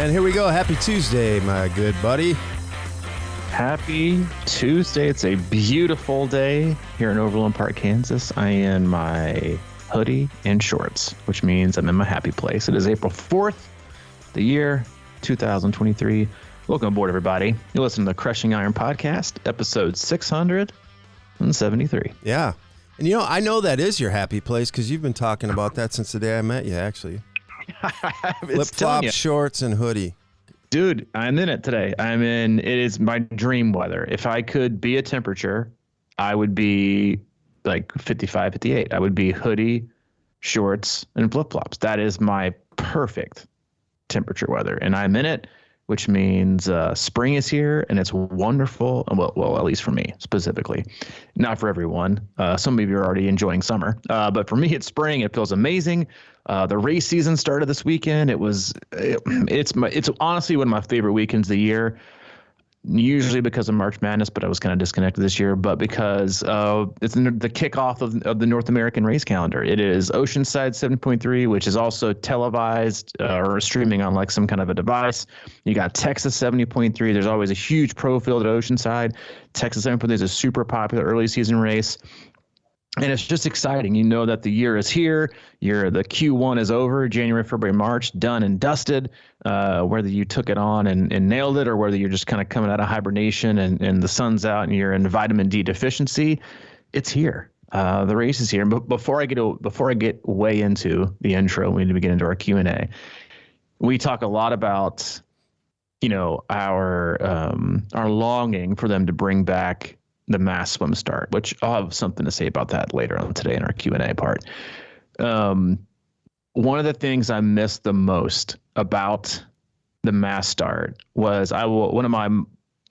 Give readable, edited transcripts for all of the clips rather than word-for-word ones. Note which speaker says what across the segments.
Speaker 1: And here we go. Happy Tuesday, my good buddy.
Speaker 2: Happy Tuesday. It's a beautiful day here in Overland Park, Kansas. I am in my hoodie and shorts, which means I'm in my happy place. It is April 4th, the year 2023. Welcome aboard, everybody. You listen to the Crushing Iron podcast, episode 673.
Speaker 1: Yeah. And I know that is your happy place because you've been talking about that since the day I met you, actually. Flip-flops, shorts, and hoodie.
Speaker 2: Dude, I'm in it today. It is my dream weather. If I could be a temperature, I would be like 55, 58. I would be hoodie, shorts, and flip-flops. That is my perfect temperature weather. And I'm in it, which means spring is here, and it's wonderful. Well, at least for me specifically. Not for everyone. Some of you are already enjoying summer. But for me, it's spring. It feels amazing. The race season started this weekend. It's honestly one of my favorite weekends of the year. Usually because of March Madness, but I was kind of disconnected this year. But because it's the kickoff of the North American race calendar. It is Oceanside 7.3, which is also televised or streaming on like some kind of a device. You got Texas 70.3. There's always a huge pro field at Oceanside. Texas 7.3 is a super popular early season race. And it's just exciting. You know that the year is here. The Q1 is over, January, February, March, done and dusted. Whether you took it on and nailed it or whether you're just kind of coming out of hibernation and the sun's out and you're in vitamin D deficiency, it's here. The race is here. But before I get way into the intro, we need to get into our Q&A. We talk a lot about, our longing for them to bring back the mass swim start, which I'll have something to say about that later on today in our Q&A part. One of the things I missed the most about the mass start was one of my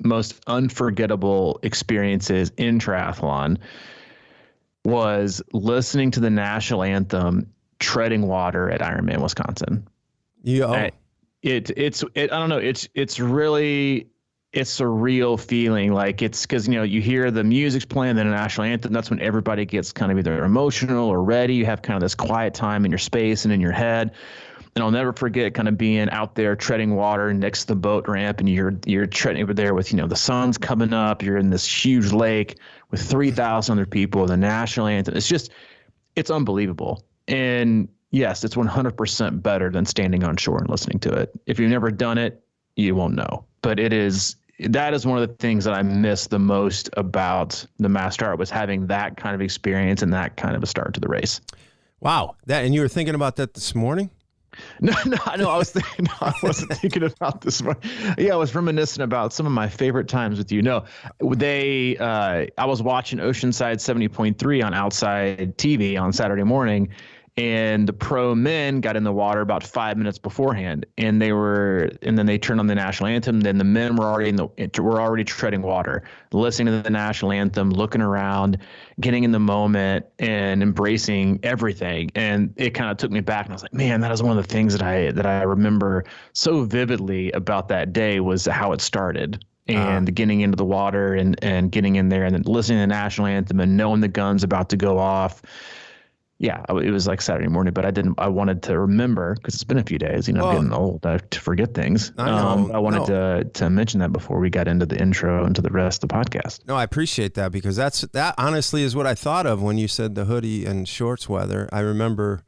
Speaker 2: most unforgettable experiences in triathlon was listening to the national anthem, Treading Water at Ironman, Wisconsin.
Speaker 1: Yeah.
Speaker 2: I don't know. It's a real feeling. Like it's because, you hear the music's playing, then a national anthem. That's when everybody gets kind of either emotional or ready. You have kind of this quiet time in your space and in your head. And I'll never forget kind of being out there treading water next to the boat ramp, and you're treading over there with, the sun's coming up. You're in this huge lake with 3,000 other people, the national anthem. It's unbelievable. And yes, it's 100% better than standing on shore and listening to it. If you've never done it, you won't know. But that is one of the things that I miss the most about the mass start, was having that kind of experience and that kind of a start to the race.
Speaker 1: Wow. And you were thinking about that this morning?
Speaker 2: No, I wasn't thinking about this morning. Yeah, I was reminiscing about some of my favorite times with you. No, I was watching Oceanside 70.3 on Outside TV on Saturday morning, and the pro men got in the water about 5 minutes beforehand, and then they turned on the national anthem. Then the men were already treading water, listening to the national anthem, looking around, getting in the moment, and embracing everything. And it kind of took me back, and I was like, man, that is one of the things that I remember so vividly about that day, was how it started. And getting into the water and getting in there and then listening to the national anthem and knowing the gun's about to go off. Yeah, it was like Saturday morning, but I wanted to remember, because it's been a few days, I'm getting old to forget things. I wanted to mention that before we got into the intro and to the rest of the podcast.
Speaker 1: No, I appreciate that, because that honestly is what I thought of when you said the hoodie and shorts weather. I remember,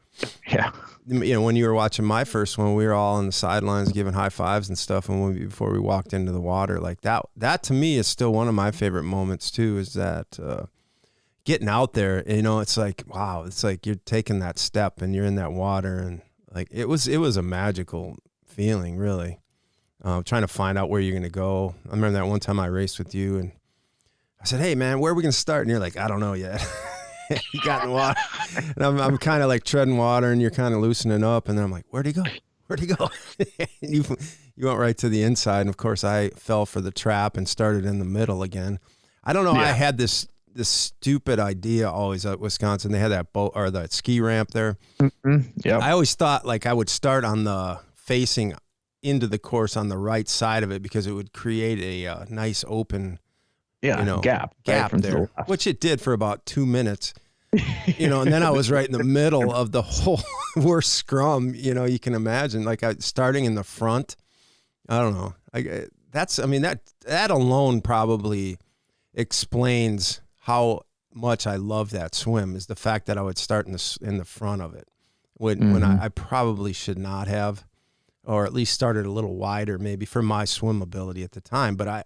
Speaker 1: when you were watching my first one, we were all on the sidelines giving high fives and stuff, and before we walked into the water, like that to me is still one of my favorite moments too, is that getting out there, it's like, wow, it's like you're taking that step and you're in that water, and like it was a magical feeling, really. Trying to find out where you're going to go. I remember that one time I raced with you, and I said, hey man, where are we going to start? And you're like, I don't know yet. You got in the water, and I'm kind of like treading water, and you're kind of loosening up, and then I'm like, where'd he go? And you went right to the inside, and of course I fell for the trap and started in the middle again. I don't know. Yeah. I had this stupid idea always at Wisconsin. They had that boat or that ski ramp there. Mm-hmm. Yeah. I always thought like I would start on the facing into the course on the right side of it, because it would create a nice open, gap right there, which it did for about 2 minutes. And then I was right in the middle of the whole worst scrum, you can imagine, like starting in the front I don't know. That alone probably explains how much I love that swim, is the fact that I would start in the front of it when I probably should not have, or at least started a little wider maybe for my swim ability at the time. But I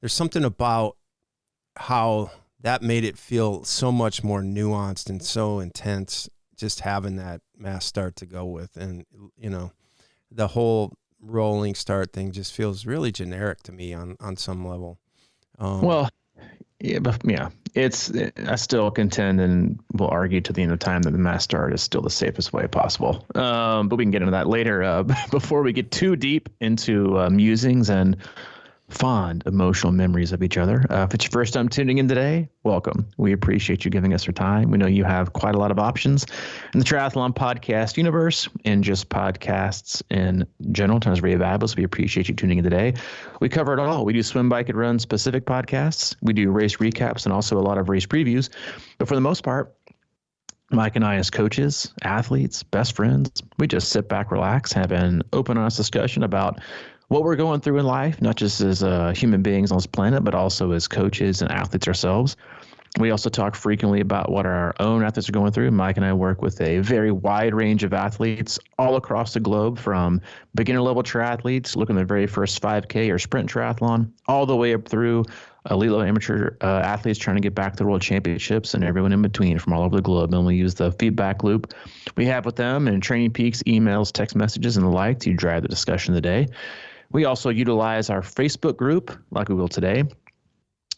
Speaker 1: there's something about how that made it feel so much more nuanced and so intense, just having that mass start to go with. And, the whole rolling start thing just feels really generic to me on some level.
Speaker 2: I still contend and will argue to the end of time that the mass start is still the safest way possible. But we can get into that later. Before we get too deep into musings and fond emotional memories of each other. If it's your first time tuning in today, welcome. We appreciate you giving us your time. We know you have quite a lot of options in the triathlon podcast universe and just podcasts in general. Times very valuable, so we appreciate you tuning in today. We cover it all. We do swim, bike, and run specific podcasts. We do race recaps and also a lot of race previews. But for the most part, Mike and I, as coaches, athletes, best friends, we just sit back, relax, have an open, honest discussion about what we're going through in life, not just as human beings on this planet, but also as coaches and athletes ourselves. We also talk frequently about what our own athletes are going through. Mike and I work with a very wide range of athletes all across the globe, from beginner level triathletes looking at the very first 5K or sprint triathlon, all the way up through elite level amateur athletes trying to get back to the world championships, and everyone in between from all over the globe. And we use the feedback loop we have with them and Training Peaks, emails, text messages, and the like to drive the discussion of the day. We also utilize our Facebook group, like we will today.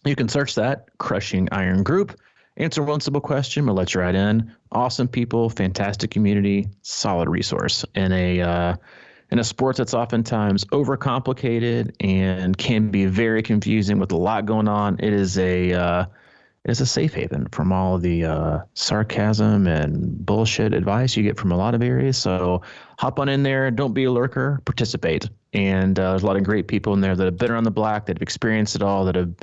Speaker 2: You can search that, Crushing Iron Group. Answer one simple question, we'll let you right in. Awesome people, fantastic community, solid resource in a sport that's oftentimes overcomplicated and can be very confusing with a lot going on. It is a safe haven from all the sarcasm and bullshit advice you get from a lot of areas. So hop on in there. Don't be a lurker. Participate. And there's a lot of great people in there that have been around the block, that have experienced it all, that have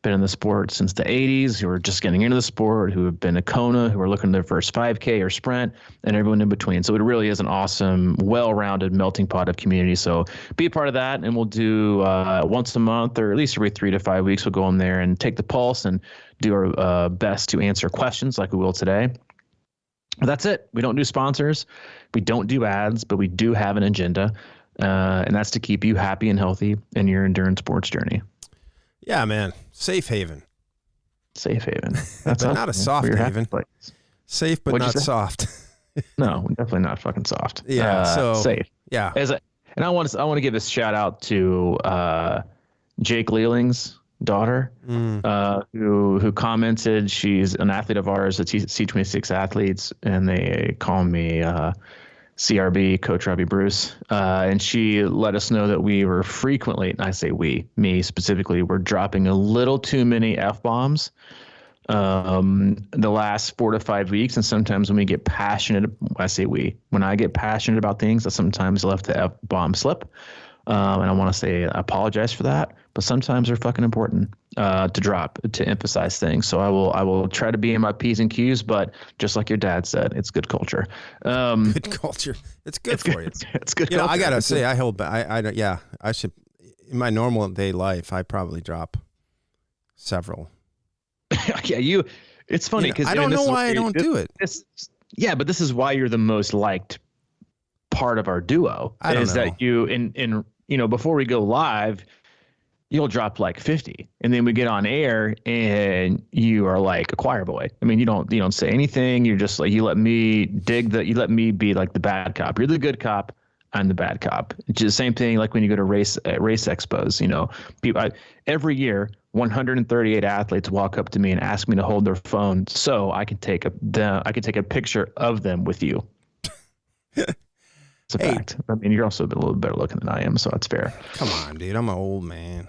Speaker 2: been in the sport since the 80s, who are just getting into the sport, who have been a Kona, who are looking at their first 5K or sprint, and everyone in between. So it really is an awesome, well-rounded melting pot of community. So be a part of that, and we'll do once a month, or at least every 3 to 5 weeks, we'll go in there and take the pulse and do our best to answer questions like we will today. But that's it. We don't do sponsors. We don't do ads, but we do have an agenda, and that's to keep you happy and healthy in your endurance sports journey.
Speaker 1: Yeah, man. Safe haven.
Speaker 2: Safe haven.
Speaker 1: That's not a soft haven. Safe, but not soft.
Speaker 2: No, definitely not fucking soft.
Speaker 1: Yeah. So
Speaker 2: safe.
Speaker 1: Yeah.
Speaker 2: And I want to give a shout out to Jake Leeling's daughter, who commented. She's an athlete of ours, a C26 athletes, and they call me CRB, Coach Robbie Bruce. And she let us know that we were frequently, and I say we, me specifically, were dropping a little too many F-bombs the last 4 to 5 weeks. And sometimes when we get passionate, I say we, when I get passionate about things, I sometimes left the F-bomb slip. And I want to say I apologize for that, but sometimes they're fucking important to drop, to emphasize things. So I will try to be in my P's and Q's, but just like your dad said, it's good culture.
Speaker 1: Good culture. It's good for you.
Speaker 2: It's good.
Speaker 1: I gotta say, I hold back. I should, in my normal day life, I probably drop several.
Speaker 2: Yeah, it's funny because
Speaker 1: I don't know why I don't do it.
Speaker 2: But this is why you're the most liked part of our duo. That you in before we go live, you'll drop like 50, and then we get on air and you are like a choir boy. I mean, you don't say anything. You're just like, you let me be like the bad cop. You're the good cop. I'm the bad cop. It's the same thing like when you go to race expos. People every year, 138 athletes walk up to me and ask me to hold their phone so I can take a picture of them with you. It's a fact. I mean, you're also a little better looking than I am, so that's fair.
Speaker 1: Come on, dude. I'm an old man.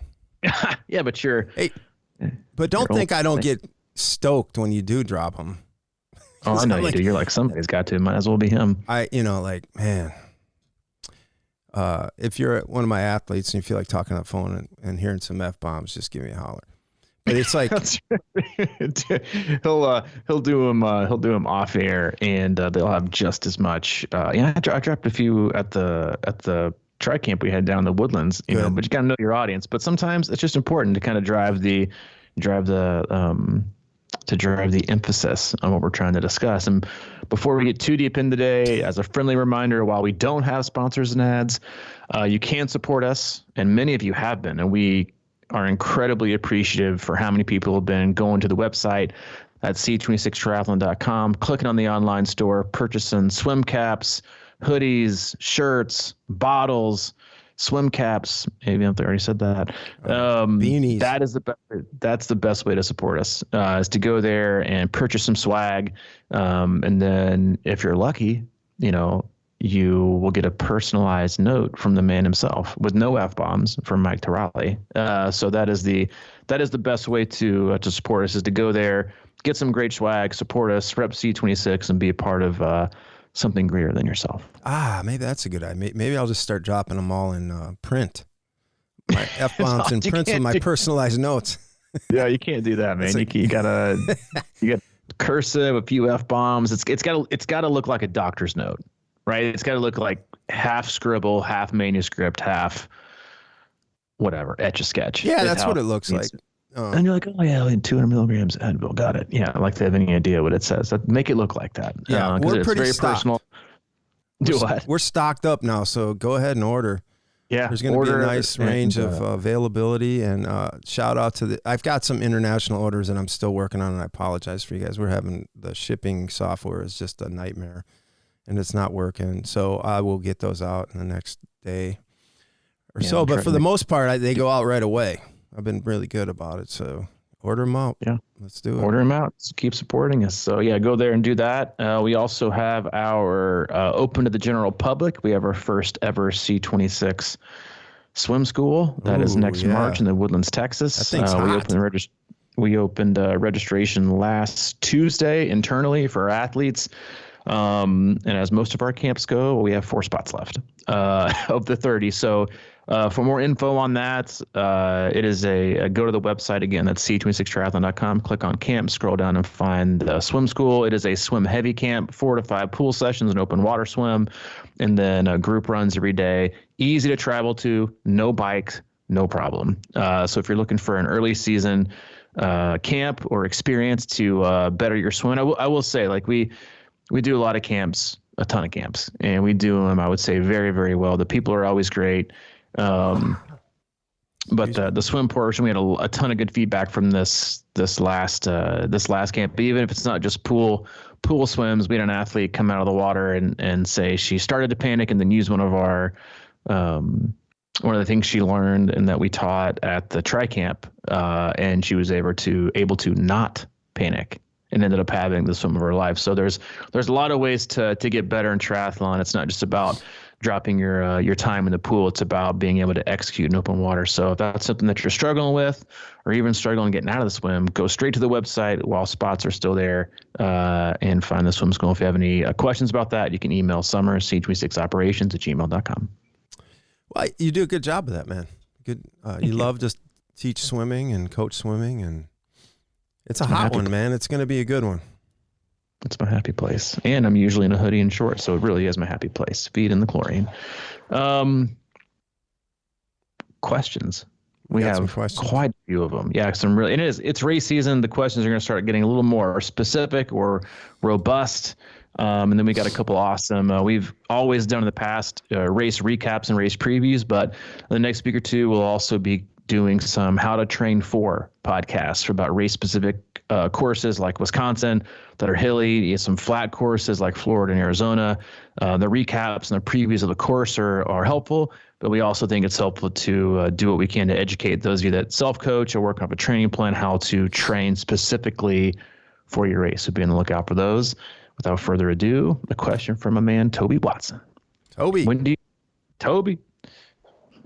Speaker 2: Yeah, but
Speaker 1: but don't think I don't get stoked when you do drop them.
Speaker 2: Oh, I know you do. You're like, somebody's got to. Might as well be him.
Speaker 1: Man. If you're one of my athletes and you feel like talking on the phone and hearing some F-bombs, just give me a holler. But it's like
Speaker 2: he'll do them off air, and they'll have just as much. I dropped a few at the tri camp we had down in the Woodlands, you know. But you got to know your audience. But sometimes it's just important to kind of drive the emphasis on what we're trying to discuss. And before we get too deep in today, as a friendly reminder, while we don't have sponsors and ads, you can support us, and many of you have been, and we are incredibly appreciative for how many people have been going to the website at c26triathlon.com, clicking on the online store, purchasing swim caps, hoodies, shirts, bottles, swim caps. Maybe I already said that.
Speaker 1: Beanies.
Speaker 2: That's the best way to support us, is to go there and purchase some swag. And then if you're lucky, you know, you will get a personalized note from the man himself with no F-bombs from Mike Tarrolly. So that is the best way to support us, is to go there, get some great swag, support us, rep C26, and be a part of something greater than yourself.
Speaker 1: Maybe that's a good idea. Maybe I'll just start dropping them all in print. My F-bombs in print with my personalized notes.
Speaker 2: Yeah, you can't do that, man. You got cursive, a few F-bombs. It's got to look like a doctor's note. Right, it's got to look like half scribble, half manuscript, half whatever, etch-a-sketch.
Speaker 1: Yeah, that's what it looks like.
Speaker 2: And you're like, oh yeah, 200 milligrams Advil, got it. Yeah, like they have any idea what it says. Make it look like that.
Speaker 1: Yeah, we're pretty very stocked.
Speaker 2: Personal. Do what?
Speaker 1: We're stocked up now, so go ahead and order.
Speaker 2: Yeah,
Speaker 1: there's going to be a nice range of availability, and shout out to I've got some international orders that I'm still working on, and I apologize for you guys. We're having the shipping software is just a nightmare. And it's not working, so I will get those out in the next day or so. But for the most part, they go out right away. I've been really good about it, so order them out.
Speaker 2: Yeah,
Speaker 1: let's do it.
Speaker 2: Order them out. Keep supporting us. So yeah, go there and do that. We also have our open to the general public. We have our first ever C26 swim school that is next March in the Woodlands, Texas.
Speaker 1: That thing's hot.
Speaker 2: We opened registration last Tuesday internally for our athletes. And as most of our camps go, we have 4 spots left of the 30. So for more info on that, it is go to the website again. That's c26triathlon.com. Click on camp, scroll down and find the swim school. It is a swim heavy camp, 4 to 5 pool sessions, an open water swim, and then group runs every day. Easy to travel to, no bikes, no problem. So if you're looking for an early season camp or experience to better your swim, I will say, like we do a lot of camps, a ton of camps, and we do them, I would say, very, very well. The people are always great. But the swim portion, we had a ton of good feedback from this last camp. But even if it's not just pool swims, we had an athlete come out of the water and say she started to panic, and then use one of the things she learned and that we taught at the tri camp, and she was able to not panic, and ended up having the swim of her life. So there's a lot of ways to get better in triathlon. It's not just about dropping your time in the pool. It's about being able to execute in open water. So if that's something that you're struggling with, or even struggling getting out of the swim, go straight to the website while spots are still there, and find the swim school. If you have any questions about that, you can email summer.c26operations@gmail.com.
Speaker 1: Well, you do a good job of that, man. Good. You love to teach swimming and coach swimming, and it's a hot one, man. It's going to be a good one.
Speaker 2: It's my happy place. And I'm usually in a hoodie and shorts, so it really is my happy place. Feet in the chlorine. Questions. We have quite a few of them. Yeah, it's race season. The questions are going to start getting a little more specific or robust. And then we got a couple awesome. We've always done in the past race recaps and race previews, but the next week or two we'll also be doing some how to train for podcasts about race specific courses like Wisconsin that are hilly, some flat courses like Florida and Arizona. The recaps and the previews of the course are helpful, but we also think it's helpful to do what we can to educate those of you that self-coach or work on a training plan, how to train specifically for your race. So be on the lookout for those. Without further ado, a question from a man, Toby Watson. Toby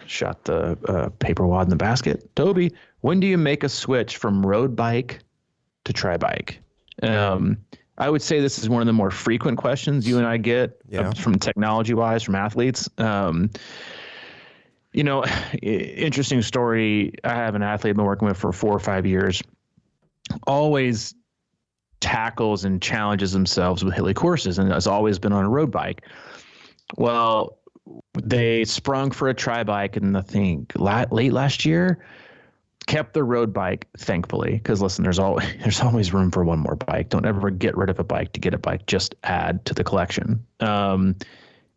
Speaker 2: shot the paper wad in the basket. Toby, when do you make a switch from road bike to tri bike? I would say this is one of the more frequent questions you and I get from technology wise from athletes. Interesting story. I have an athlete I've been working with for 4 or 5 years. always tackles and challenges themselves with hilly courses and has always been on a road bike. Well, they sprung for a tri bike, and I think late last year, kept the road bike, thankfully, because listen, there's always room for one more bike. Don't ever get rid of a bike to get a bike. Just add to the collection. And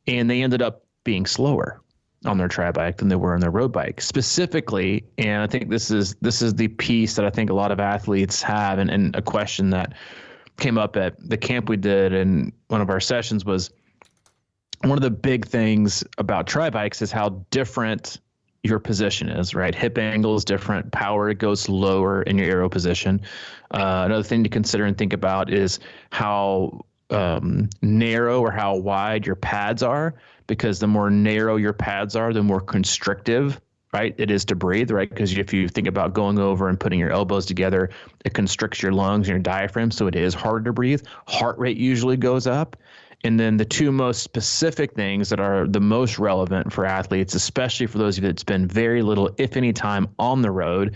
Speaker 2: they ended up being slower on their tri bike than they were on their road bike specifically. And I think this is the piece that I think a lot of athletes have, and a question that came up at the camp we did in one of our sessions was, one of the big things about tri bikes is how different your position is, right? Hip angle is different. Power goes lower in your aero position. Another thing to consider and think about is how narrow or how wide your pads are, because the more narrow your pads are, the more constrictive, right, it is to breathe, right? Because if you think about going over and putting your elbows together, it constricts your lungs and your diaphragm, so it is harder to breathe. Heart rate usually goes up. And then the two most specific things that are the most relevant for athletes, especially for those of you that spend very little, if any, time on the road,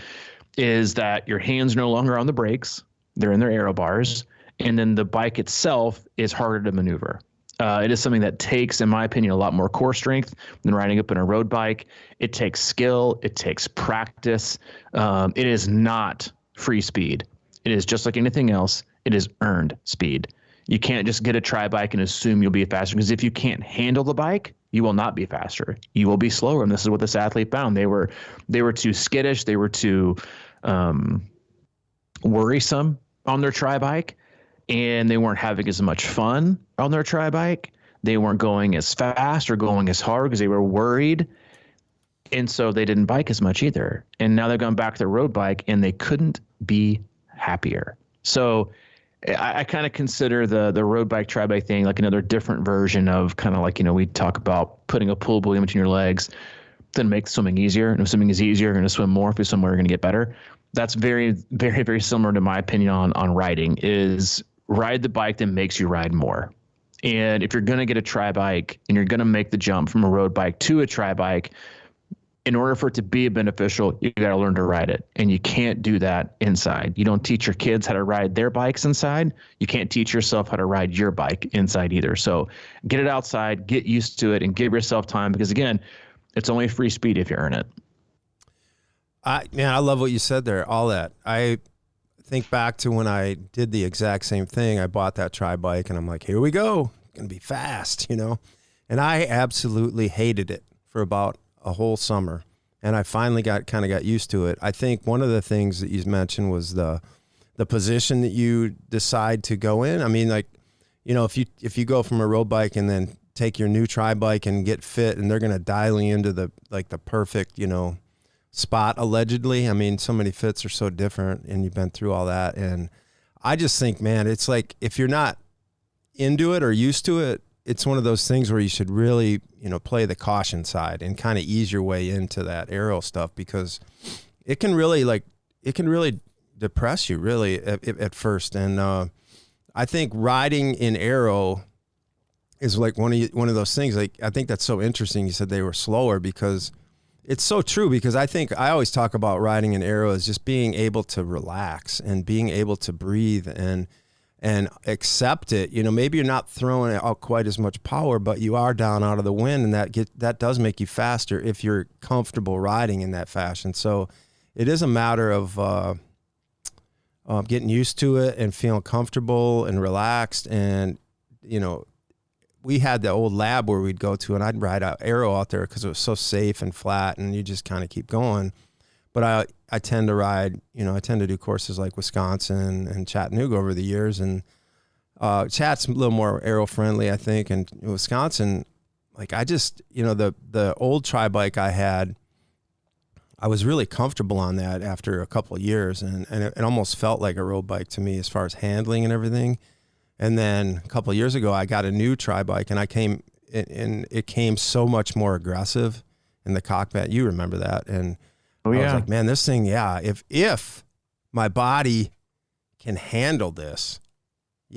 Speaker 2: is that your hands are no longer on the brakes. They're in their aero bars. And then the bike itself is harder to maneuver. It is something that takes, in my opinion, a lot more core strength than riding up in a road bike. It takes skill. It takes practice. It is not free speed. It is just like anything else. It is earned speed. You can't just get a tri bike and assume you'll be faster, because if you can't handle the bike, you will not be faster. You will be slower. And this is what this athlete found. They were too skittish. They were too worrisome on their tri bike, and they weren't having as much fun on their tri bike. They weren't going as fast or going as hard because they were worried. And so they didn't bike as much either. And now they've gone back to their road bike and they couldn't be happier. So I kind of consider the road bike, tri bike thing like another different version of kind of like, we talk about putting a pull buoy in between your legs to make swimming easier. And if swimming is easier, you're going to swim more. If you swim more, you're going to get better. That's very, very, very similar to my opinion on riding, is ride the bike that makes you ride more. And if you're going to get a tri bike and you're going to make the jump from a road bike to a tri bike, in order for it to be beneficial, you got to learn to ride it. And you can't do that inside. You don't teach your kids how to ride their bikes inside. You can't teach yourself how to ride your bike inside either. So get it outside, get used to it, and give yourself time, because again, it's only free speed if you earn it.
Speaker 1: Man, I love what you said there, all that. I think back to when I did the exact same thing. I bought that tri bike and I'm like, here we go. It's going to be fast, And I absolutely hated it for about a whole summer, and I finally got used to it. I think one of the things that you mentioned was the position that you decide to go in. I mean, like, if you go from a road bike and then take your new tri bike and get fit, and they're going to dial you into the perfect, spot allegedly. I mean, so many fits are so different, and you've been through all that. And I just think, man, it's like, if you're not into it or used to it, it's one of those things where you should really, play the caution side and kind of ease your way into that aero stuff, because it can really depress you really at first. And I think riding in aero is like one of those things. Like, I think that's so interesting. You said they were slower, because it's so true. Because I think I always talk about riding in aero as just being able to relax and being able to breathe and accept it. Maybe you're not throwing out quite as much power, but you are down out of the wind, and that does make you faster if you're comfortable riding in that fashion. So it is a matter of getting used to it and feeling comfortable and relaxed. And, we had the old lab where we'd go to, and I'd ride out aero out there because it was so safe and flat, and you just kind of keep going. But I tend to ride, I tend to do courses like Wisconsin and Chattanooga over the years. And Chat's a little more aero friendly, I think. And Wisconsin, like, I just, the old tri bike I had, I was really comfortable on that after a couple of years. And it almost felt like a road bike to me as far as handling and everything. And then a couple of years ago, I got a new tri bike, and it came so much more aggressive in the cockpit. You remember that. And I was like, man, this thing, if my body can handle this,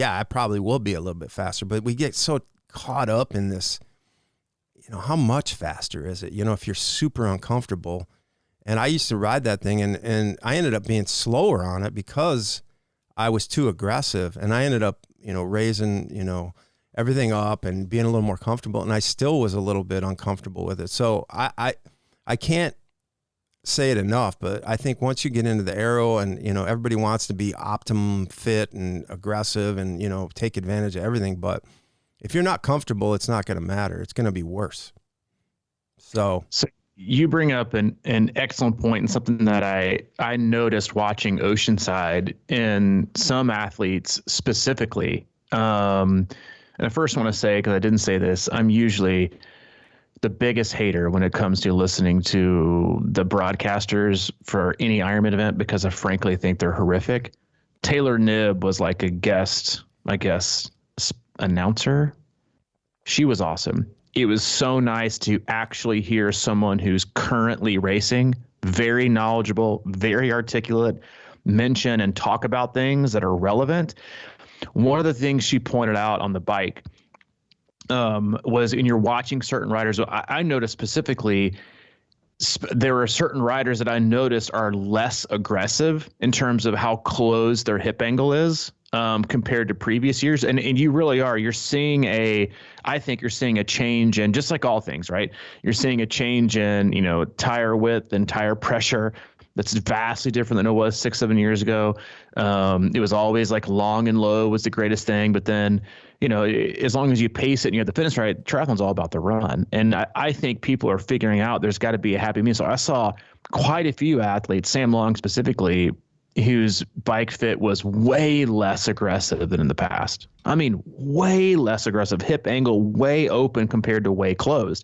Speaker 1: I probably will be a little bit faster. But we get so caught up in this, how much faster is it? If you're super uncomfortable. And I used to ride that thing, and I ended up being slower on it because I was too aggressive, and I ended up, raising, everything up and being a little more comfortable. And I still was a little bit uncomfortable with it. So I can't say it enough, but I think once you get into the aero and, everybody wants to be optimum fit and aggressive and, take advantage of everything. But if you're not comfortable, it's not going to matter. It's going to be worse. So
Speaker 2: you bring up an excellent point, and something that I noticed watching Oceanside in some athletes specifically. And I first want to say, because I didn't say this, I'm usually the biggest hater when it comes to listening to the broadcasters for any Ironman event, because I frankly think they're horrific. Taylor Knibb was like a guest, I guess, announcer. She was awesome. It was so nice to actually hear someone who's currently racing, very knowledgeable, very articulate, mention and talk about things that are relevant. One of the things she pointed out on the bike was, when you're watching certain riders, I noticed specifically there are certain riders that I noticed are less aggressive in terms of how close their hip angle is compared to previous years. And you really are. I think you're seeing a change in, just like all things, right? You're seeing a change in, tire width and tire pressure that's vastly different than it was 6-7 years ago. It was always like long and low was the greatest thing. But then, as long as you pace it and you have the fitness right, triathlon's all about the run. And I think people are figuring out there's got to be a happy medium. So I saw quite a few athletes, Sam Long specifically, whose bike fit was way less aggressive than in the past. I mean, way less aggressive. Hip angle way open compared to way closed.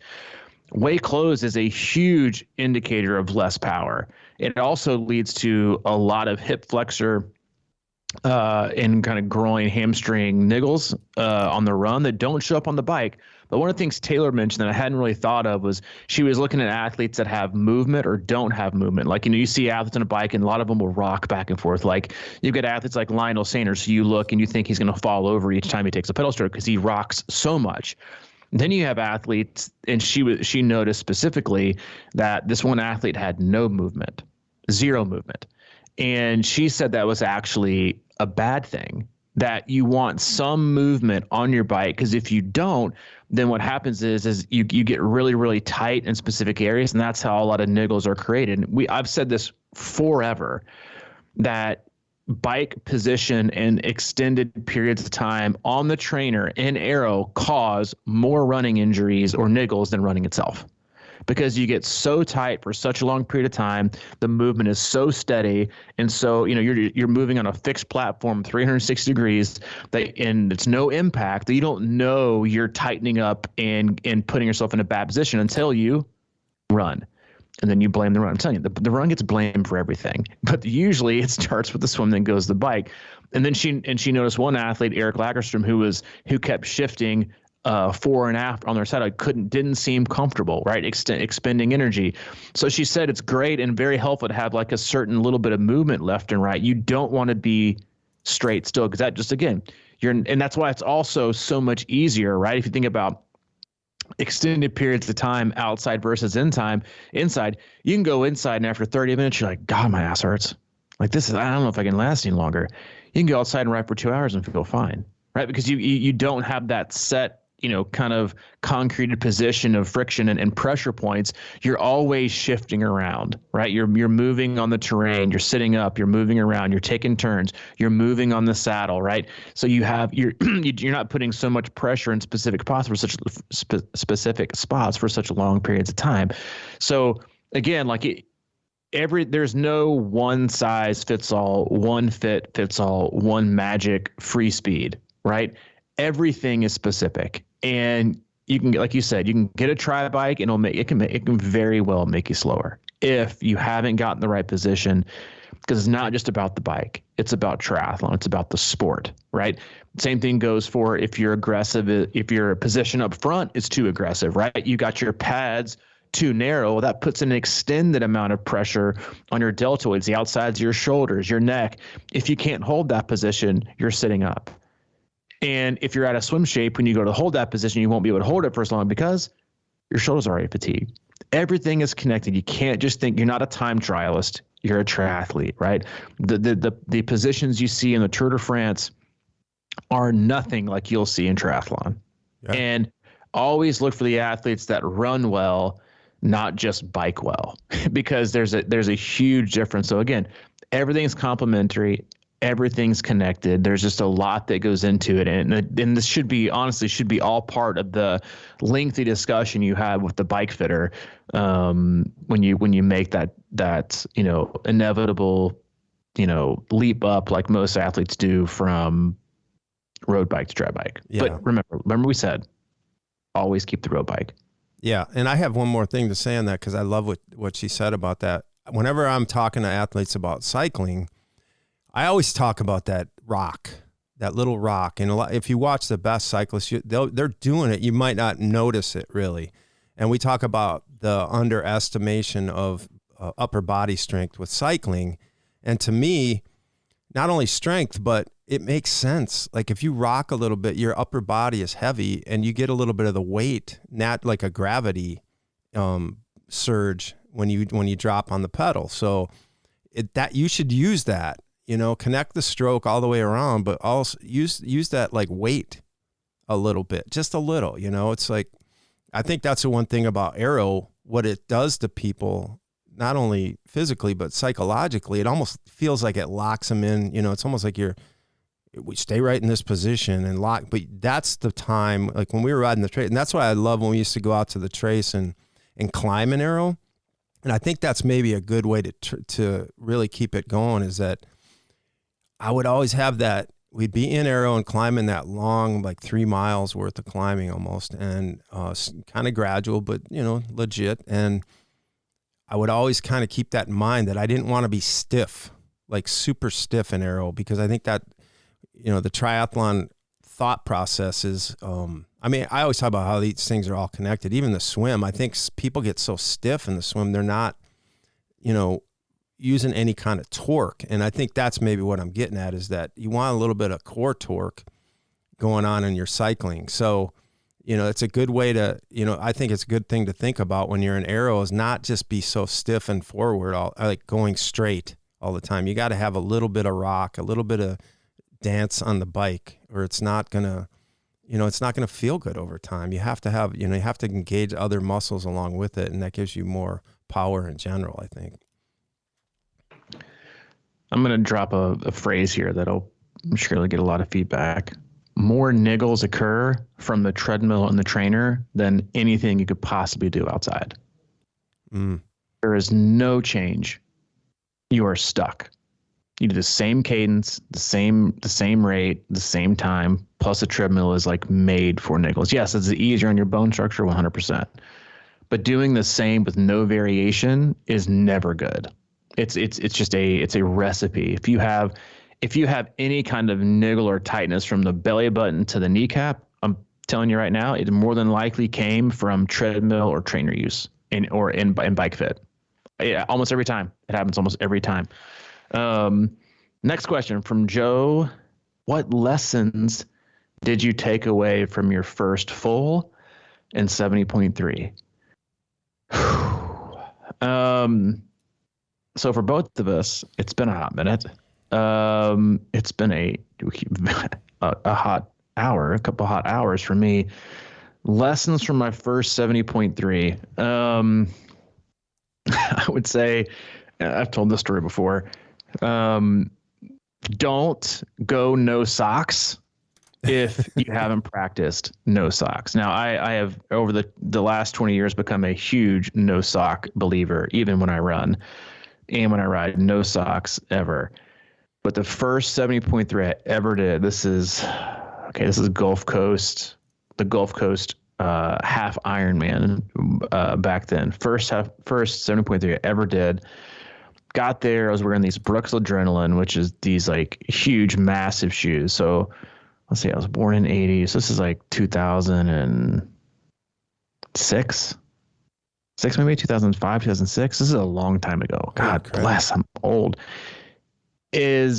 Speaker 2: Way closed is a huge indicator of less power. It also leads to a lot of hip flexor and kind of groin, hamstring niggles on the run that don't show up on the bike. But one of the things Taylor mentioned that I hadn't really thought of was she was looking at athletes that have movement or don't have movement. Like, you see athletes on a bike and a lot of them will rock back and forth. Like, you've got athletes like Lionel Sanders, who you look and you think he's going to fall over each time he takes a pedal stroke because he rocks so much. Then you have athletes, and she noticed specifically that this one athlete had no movement, zero movement. And she said that was actually a bad thing, that you want some movement on your bike, because if you don't, then what happens is you get really, really tight in specific areas, and that's how a lot of niggles are created. I've said this forever, that bike position and extended periods of time on the trainer in aero cause more running injuries or niggles than running itself, because you get so tight for such a long period of time. The movement is so steady, and so you're moving on a fixed platform 360 degrees and it's no impact, that you don't know you're tightening up and putting yourself in a bad position until you run. And then you blame the run. I'm telling you, the run gets blamed for everything, but usually it starts with the swim, then goes the bike. And then she noticed one athlete, Eric Lagerstrom, who kept shifting fore and aft on their side, didn't seem comfortable, right? Expending energy. So she said it's great and very helpful to have like a certain little bit of movement left and right. You don't want to be straight still, because that just, again, and that's why it's also so much easier, right? If you think about extended periods of time outside versus inside, you can go inside and after 30 minutes, you're like, God, my ass hurts. Like, I don't know if I can last any longer. You can go outside and ride for 2 hours and feel fine, right? Because you don't have that set, kind of concreted position of friction and pressure points. You're always shifting around, right? You're moving on the terrain, you're sitting up, you're moving around, you're taking turns, you're moving on the saddle, right? So you're not putting so much pressure in specific spots for such long periods of time. So again, there's no one size fits all, one fit fits all, one magic free speed, right? Everything is specific. And you can, like you said, you can get a tri bike and it can very well make you slower if you haven't gotten the right position, because it's not just about the bike. It's about triathlon. It's about the sport, right? Same thing goes for if you're aggressive, if your position up front is too aggressive, right? You got your pads too narrow, that puts an extended amount of pressure on your deltoids, the outsides of your shoulders, your neck. If you can't hold that position, you're sitting up. And if you're out of swim shape, when you go to hold that position, you won't be able to hold it for as long because your shoulders are already fatigued. Everything is connected. You can't just think, you're not a time trialist. you're a triathlete, right? The positions you see in the Tour de France are nothing like you'll see in triathlon. Yeah. And always look for the athletes that run well, not just bike well, because there's a huge difference. So again, everything's complementary, everything's connected. There's just a lot that goes into it, and this should be all part of the lengthy discussion you have with the bike fitter when you make that inevitable leap up like most athletes do from road bike to dry bike. Yeah. But remember we said always keep the road bike.
Speaker 1: Yeah, and I have one more thing to say on that, because I love what she said about that. Whenever I'm talking to athletes about cycling, I always talk about that rock, that little rock. And if you watch the best cyclists, they're doing it. You might not notice it really. And we talk about the underestimation of upper body strength with cycling. And to me, not only strength, but it makes sense. Like if you rock a little bit, your upper body is heavy and you get a little bit of the weight, not like a gravity surge when you drop on the pedal. So that you should use that, connect the stroke all the way around, but also use that like weight a little bit, just a little, it's like, I think that's the one thing about aero, what it does to people, not only physically, but psychologically. It almost feels like it locks them in, it's almost like we stay right in this position and lock, but that's the time, like when we were riding the trace, and that's why I love when we used to go out to the trace and climb an aero. And I think that's maybe a good way to really keep it going, is that I would always have that, we'd be in aero and climbing that long, like 3 miles worth of climbing almost, and kind of gradual, but legit. And I would always kind of keep that in mind, that I didn't want to be stiff, like super stiff in aero, because I think that, the triathlon thought process is, I always talk about how these things are all connected. Even the swim, I think people get so stiff in the swim, they're not, using any kind of torque. And I think that's maybe what I'm getting at, is that you want a little bit of core torque going on in your cycling. So, it's a good way to, I think it's a good thing to think about when you're in aero, is not just be so stiff and forward, like going straight all the time. You got to have a little bit of rock, a little bit of dance on the bike, or it's not going to, it's not going to feel good over time. You have to have, you have to engage other muscles along with it. And that gives you more power in general, I think.
Speaker 2: I'm going to drop a phrase here that'll surely get a lot of feedback. More niggles occur from the treadmill and the trainer than anything you could possibly do outside. There is no change. You are stuck. You do the same cadence, the same rate, the same time, plus the treadmill is like made for niggles. Yes, it's easier on your bone structure, 100%. But doing the same with no variation is never good. It's just a recipe. If you have any kind of niggle or tightness from the belly button to the kneecap, I'm telling you right now, it more than likely came from treadmill or trainer use in bike fit. Yeah, almost every time. It happens almost every time. Next question from Joe. What lessons did you take away from your first full in 70.3? So for both of us, it's been a hot minute. It's been a hot hour, a couple hot hours for me. Lessons from my first 70.3. I would say, I've told this story before. Don't go no socks if you haven't practiced no socks. Now, I have over the last 20 years become a huge no sock believer, even when I run and when I ride, no socks ever. But the first 70.3 I ever did, this is Gulf Coast, the Gulf Coast half Ironman back then. First 70.3 I ever did. Got there, I was wearing these Brooks Adrenaline, which is these like huge, massive shoes. So let's see, I was born in 80, so this is like 2006, maybe 2005, 2006. This is a long time ago. God bless, I'm old. I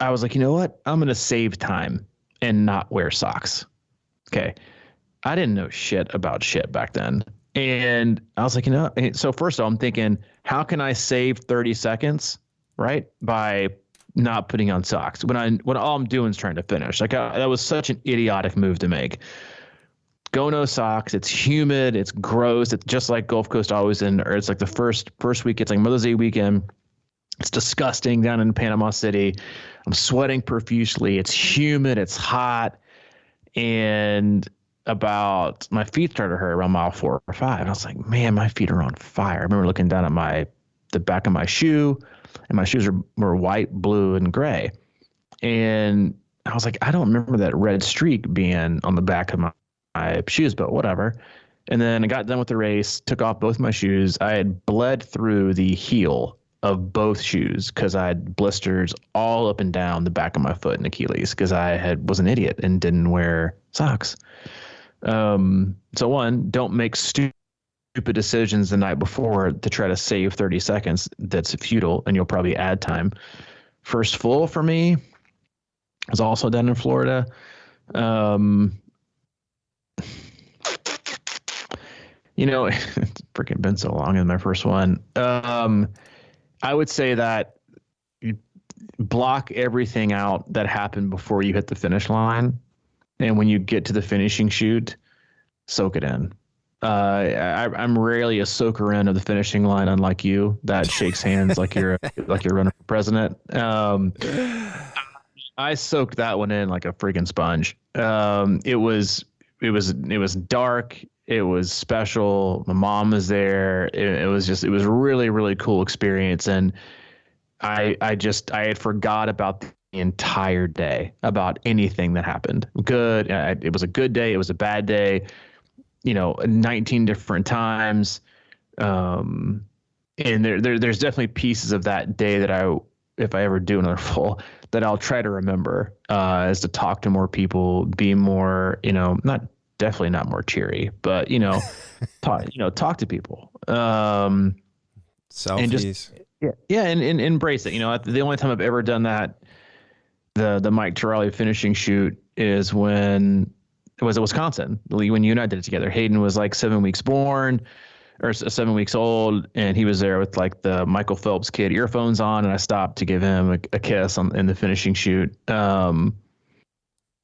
Speaker 2: was like, you know what? I'm going to save time and not wear socks. Okay. I didn't know shit about shit back then. And I was like, so first of all, I'm thinking, how can I save 30 seconds, right? By not putting on socks when all I'm doing is trying to finish. Like that was such an idiotic move to make. Go no socks. It's humid. It's gross. It's just like Gulf Coast always or it's like the first week. It's like Mother's Day weekend. It's disgusting down in Panama City. I'm sweating profusely. It's humid. It's hot. And my feet started to hurt around mile 4 or 5. And I was like, man, my feet are on fire. I remember looking down at the back of my shoe, and my shoes were white, blue, and gray. And I was like, I don't remember that red streak being on the back of my shoes, but whatever. And then I got done with the race, took off both my shoes. I had bled through the heel of both shoes because I had blisters all up and down the back of my foot and Achilles because I was an idiot and didn't wear socks. So one, don't make stupid decisions the night before to try to save 30 seconds. That's futile, and you'll probably add time. First full for me was also done in Florida. It's freaking been so long in my first one. I would say that you block everything out that happened before you hit the finish line. And when you get to the finishing chute, soak it in. I'm rarely a soaker in of the finishing line, unlike you, that shakes hands like you're running for president. I soaked that one in like a freaking sponge. It was dark. It was special. My mom was there. It was really, really cool experience. And I had forgot about the entire day, about anything that happened. Good. It was a good day. It was a bad day, 19 different times. And there's definitely pieces of that day that if I ever do another full, that I'll try to remember, is to talk to more people, be more, definitely not more cheery, but talk to people.
Speaker 1: Selfies.
Speaker 2: And just and embrace it. The only time I've ever done that, the Mike Tarrolly finishing chute, is when it was at Wisconsin, when you and I did it together. Hayden was like 7 weeks born, or 7 weeks old, and he was there with like the Michael Phelps kid earphones on, and I stopped to give him a kiss in the finishing chute.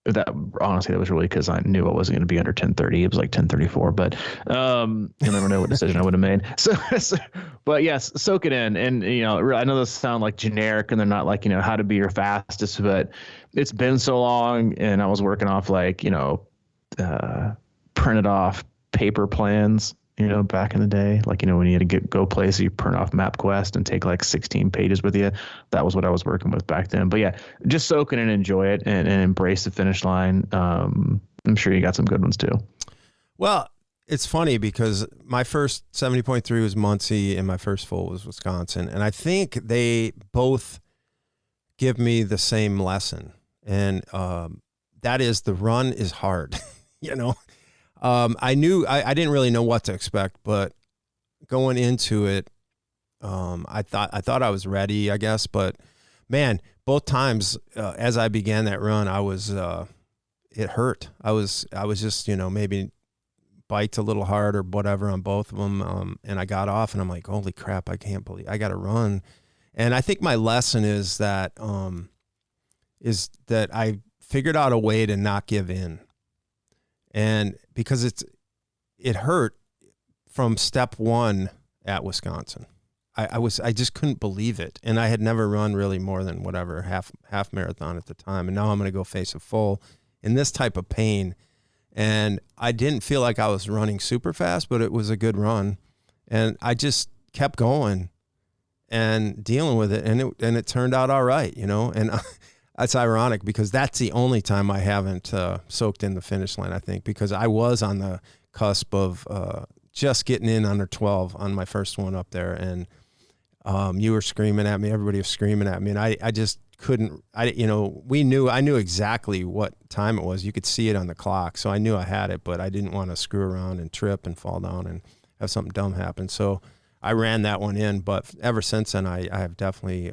Speaker 2: That was really because I knew I wasn't going to be under 10:30. It was like 10:34, but you'll never know what decision I would have made. So, but yes, soak it in. And, I know those sound like generic and they're not like, how to be your fastest, but it's been so long, and I was working off like, printed off paper plans, back in the day, like, when you had to go places, you print off MapQuest and take like 16 pages with you. That was what I was working with back then. But yeah, just soak it and enjoy it and embrace the finish line. I'm sure you got some good ones too.
Speaker 1: Well, it's funny because my first 70.3 was Muncie and my first full was Wisconsin. And I think they both give me the same lesson. And that is, the run is hard, I knew I didn't really know what to expect, but going into it, I thought I was ready, I guess. But man, both times as I began that run, it hurt. I was just maybe biked a little hard or whatever on both of them, and I got off, and I'm like, holy crap, I can't believe I got to run. And I think my lesson is that I figured out a way to not give in. And because it hurt from step one at Wisconsin, I just couldn't believe it. And I had never run really more than whatever, half marathon at the time. And now I'm going to go face a full in this type of pain. And I didn't feel like I was running super fast, but it was a good run. And I just kept going and dealing with it. And it turned out all right, and that's ironic because that's the only time I haven't soaked in the finish line, I think, because I was on the cusp of just getting in under 12 on my first one up there. And you were screaming at me. Everybody was screaming at me. And I just couldn't, I knew exactly what time it was. You could see it on the clock. So I knew I had it, but I didn't want to screw around and trip and fall down and have something dumb happen. So I ran that one in. But ever since then, I have definitely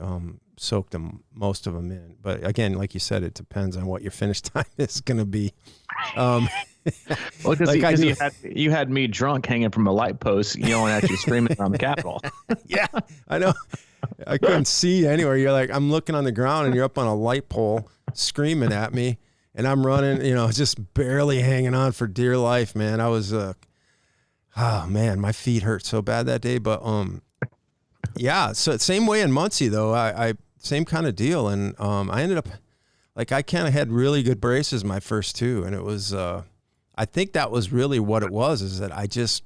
Speaker 1: soaked most of them in. But again, like you said, it depends on what your finish time is going to be.
Speaker 2: Well, because
Speaker 1: like
Speaker 2: you had me drunk hanging from a light post, yelling at you, screaming around the Capitol.
Speaker 1: Yeah, I know. I couldn't see anywhere. You're like, I'm looking on the ground and you're up on a light pole screaming at me, and I'm running, just barely hanging on for dear life, man. I was, oh man, my feet hurt so bad that day. But yeah. So same way in Muncie though. I same kind of deal, and I ended up like I kind of had really good braces my first two, and it was I think that was really what it was, is that I just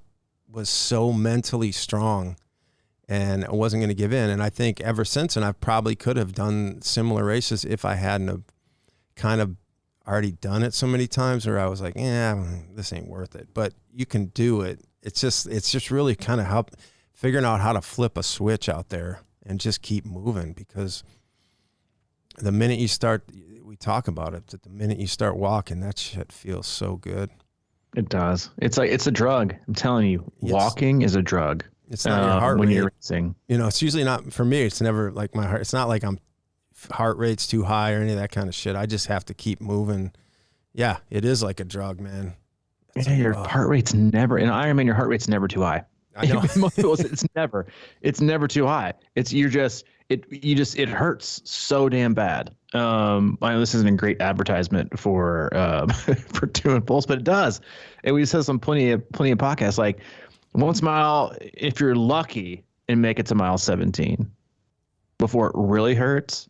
Speaker 1: was so mentally strong and I wasn't going to give in. And I think ever since, and I probably could have done similar races if I hadn't have kind of already done it so many times where I was like, yeah, this ain't worth it. But you can do it. It's just really kind of figuring out how to flip a switch out there and just keep moving, because the minute you start, we talk about it, that the minute you start walking, that shit feels so good.
Speaker 2: It does. It's like, it's a drug. I'm telling you, walking is a drug.
Speaker 1: It's not your heart
Speaker 2: when
Speaker 1: rate.
Speaker 2: You're racing.
Speaker 1: It's usually not, for me, it's never like my heart. It's not like heart rate's too high or any of that kind of shit. I just have to keep moving. Yeah, it is like a drug, man.
Speaker 2: Your heart rate's never, in Ironman, your heart rate's never too high.
Speaker 1: I know.
Speaker 2: It's never too high. It hurts so damn bad. I know this isn't a great advertisement for for doing pulse, but it does. And we said some plenty of podcasts, like once mile, if you're lucky and make it to mile 17 before it really hurts,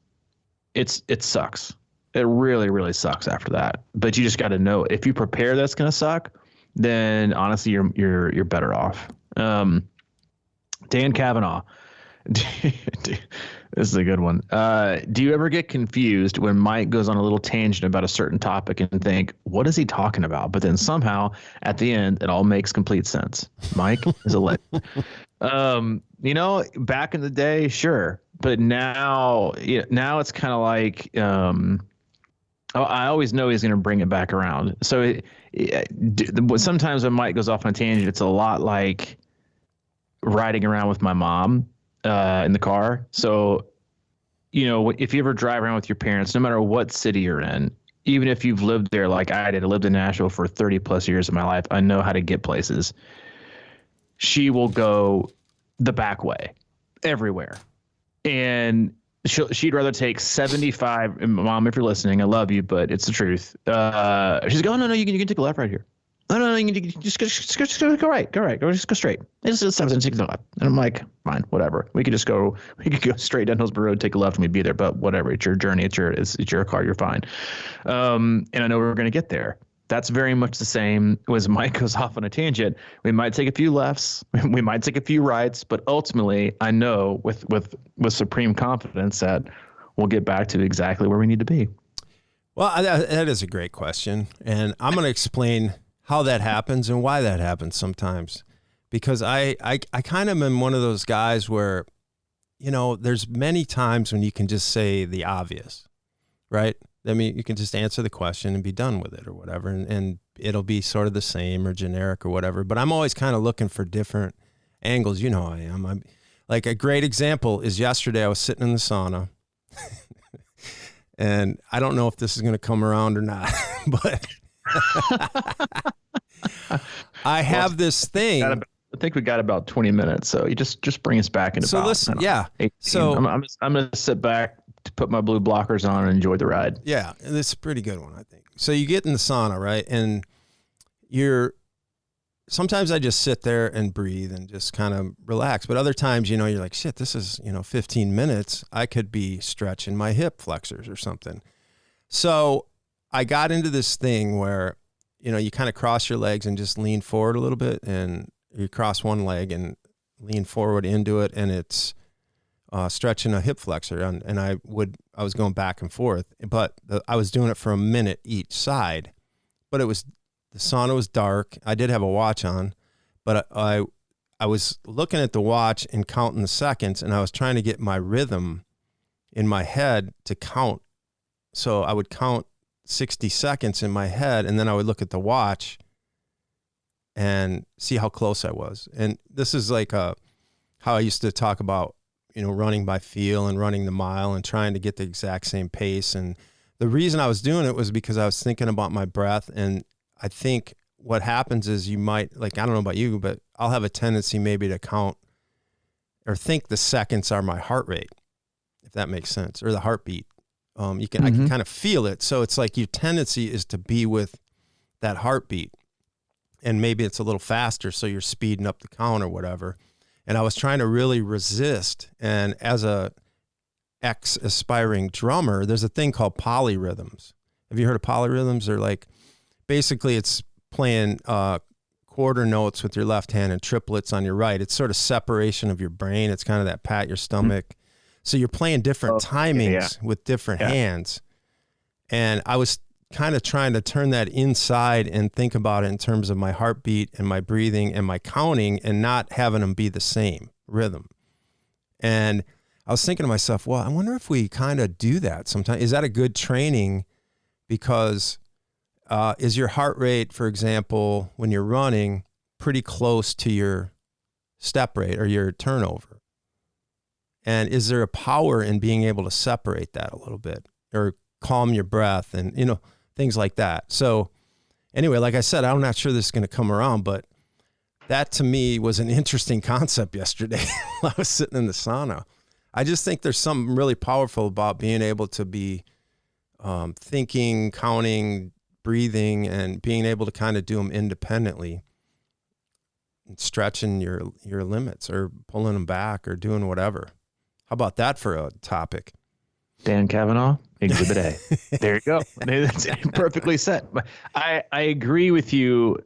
Speaker 2: it sucks. It really, really sucks after that. But you just got to know, if you prepare that's going to suck, then honestly, you're better off. Dan Kavanaugh. This is a good one. Do you ever get confused when Mike goes on a little tangent about a certain topic and think, what is he talking about? But then somehow at the end, it all makes complete sense. Mike is a legend. Back in the day, sure. But now it's kind of like, I always know he's going to bring it back around. So sometimes when Mike goes off on a tangent, it's a lot like riding around with my mom in the car. So, if you ever drive around with your parents, no matter what city you're in, even if you've lived there like I did, I lived in Nashville for 30 plus years of my life, I know how to get places. She will go the back way everywhere. And she'd rather take 75. And Mom, if you're listening, I love you, but it's the truth. She's going, no, you can take a left right here. No, you can just go right. Just go straight. It's 765. And I'm like, fine, whatever. We could go straight down Hillsborough Road, take a left, and we'd be there. But whatever, it's your journey. It's your car. You're fine. And I know we're going to get there. That's very much the same as Mike goes off on a tangent. We might take a few lefts, we might take a few rights, but ultimately, I know with supreme confidence that we'll get back to exactly where we need to be.
Speaker 1: Well, that is a great question, and I'm going to explain how that happens and why that happens sometimes, because I kind of am one of those guys where, there's many times when you can just say the obvious, right? I mean, you can just answer the question and be done with it or whatever, and it'll be sort of the same or generic or whatever. But I'm always kind of looking for different angles. You know how I am. I'm like, a great example is yesterday I was sitting in the sauna, and I don't know if this is going to come around or not, but I have this thing.
Speaker 2: I think we got about 20 minutes, so you just bring us back into.
Speaker 1: So listen, yeah. 18.
Speaker 2: So I'm going to sit back, to put my blue blockers on and enjoy the ride.
Speaker 1: Yeah, and it's a pretty good one, I think. So you get in the sauna, right? And sometimes I just sit there and breathe and just kind of relax. But other times, you're like, shit, this is, 15 minutes. I could be stretching my hip flexors or something. So I got into this thing where, you kind of cross your legs and just lean forward a little bit, and you cross one leg and lean forward into it, and it's stretching a hip flexor, and I was going back and forth, but I was doing it for a minute each side. But the sauna was dark. I did have a watch on, but I was looking at the watch and counting the seconds, and I was trying to get my rhythm in my head to count. So I would count 60 seconds in my head, and then I would look at the watch and see how close I was. And this is like how I used to talk about, running by feel and running the mile and trying to get the exact same pace. And the reason I was doing it was because I was thinking about my breath. And I think what happens is you might, like, I don't know about you, but I'll have a tendency maybe to count or think the seconds are my heart rate, if that makes sense, or the heartbeat. I can kind of feel it. So it's like your tendency is to be with that heartbeat, and maybe it's a little faster, so you're speeding up the count or whatever. And I was trying to really resist. And as a aspiring drummer, there's a thing called polyrhythms. Have you heard of polyrhythms? They're like, basically it's playing quarter notes with your left hand and triplets on your right. It's sort of separation of your brain. It's kind of that pat your stomach. So you're playing different timings with different hands. And I was kind of trying to turn that inside and think about it in terms of my heartbeat and my breathing and my counting, and not having them be the same rhythm. And I was thinking to myself, well, I wonder if we kind of do that sometimes. Is that a good training? Because is your heart rate, for example, when you're running, pretty close to your step rate or your turnover? And is there a power in being able to separate that a little bit, or calm your breath and, things like that? So anyway, like I said, I'm not sure this is going to come around, but that to me was an interesting concept yesterday while I was sitting in the sauna. I just think there's something really powerful about being able to be thinking, counting, breathing, and being able to kind of do them independently, and stretching your limits or pulling them back or doing whatever. How about that for a topic?
Speaker 2: Dan Kavanaugh, Exhibit A. There you go. It's perfectly set. I agree with you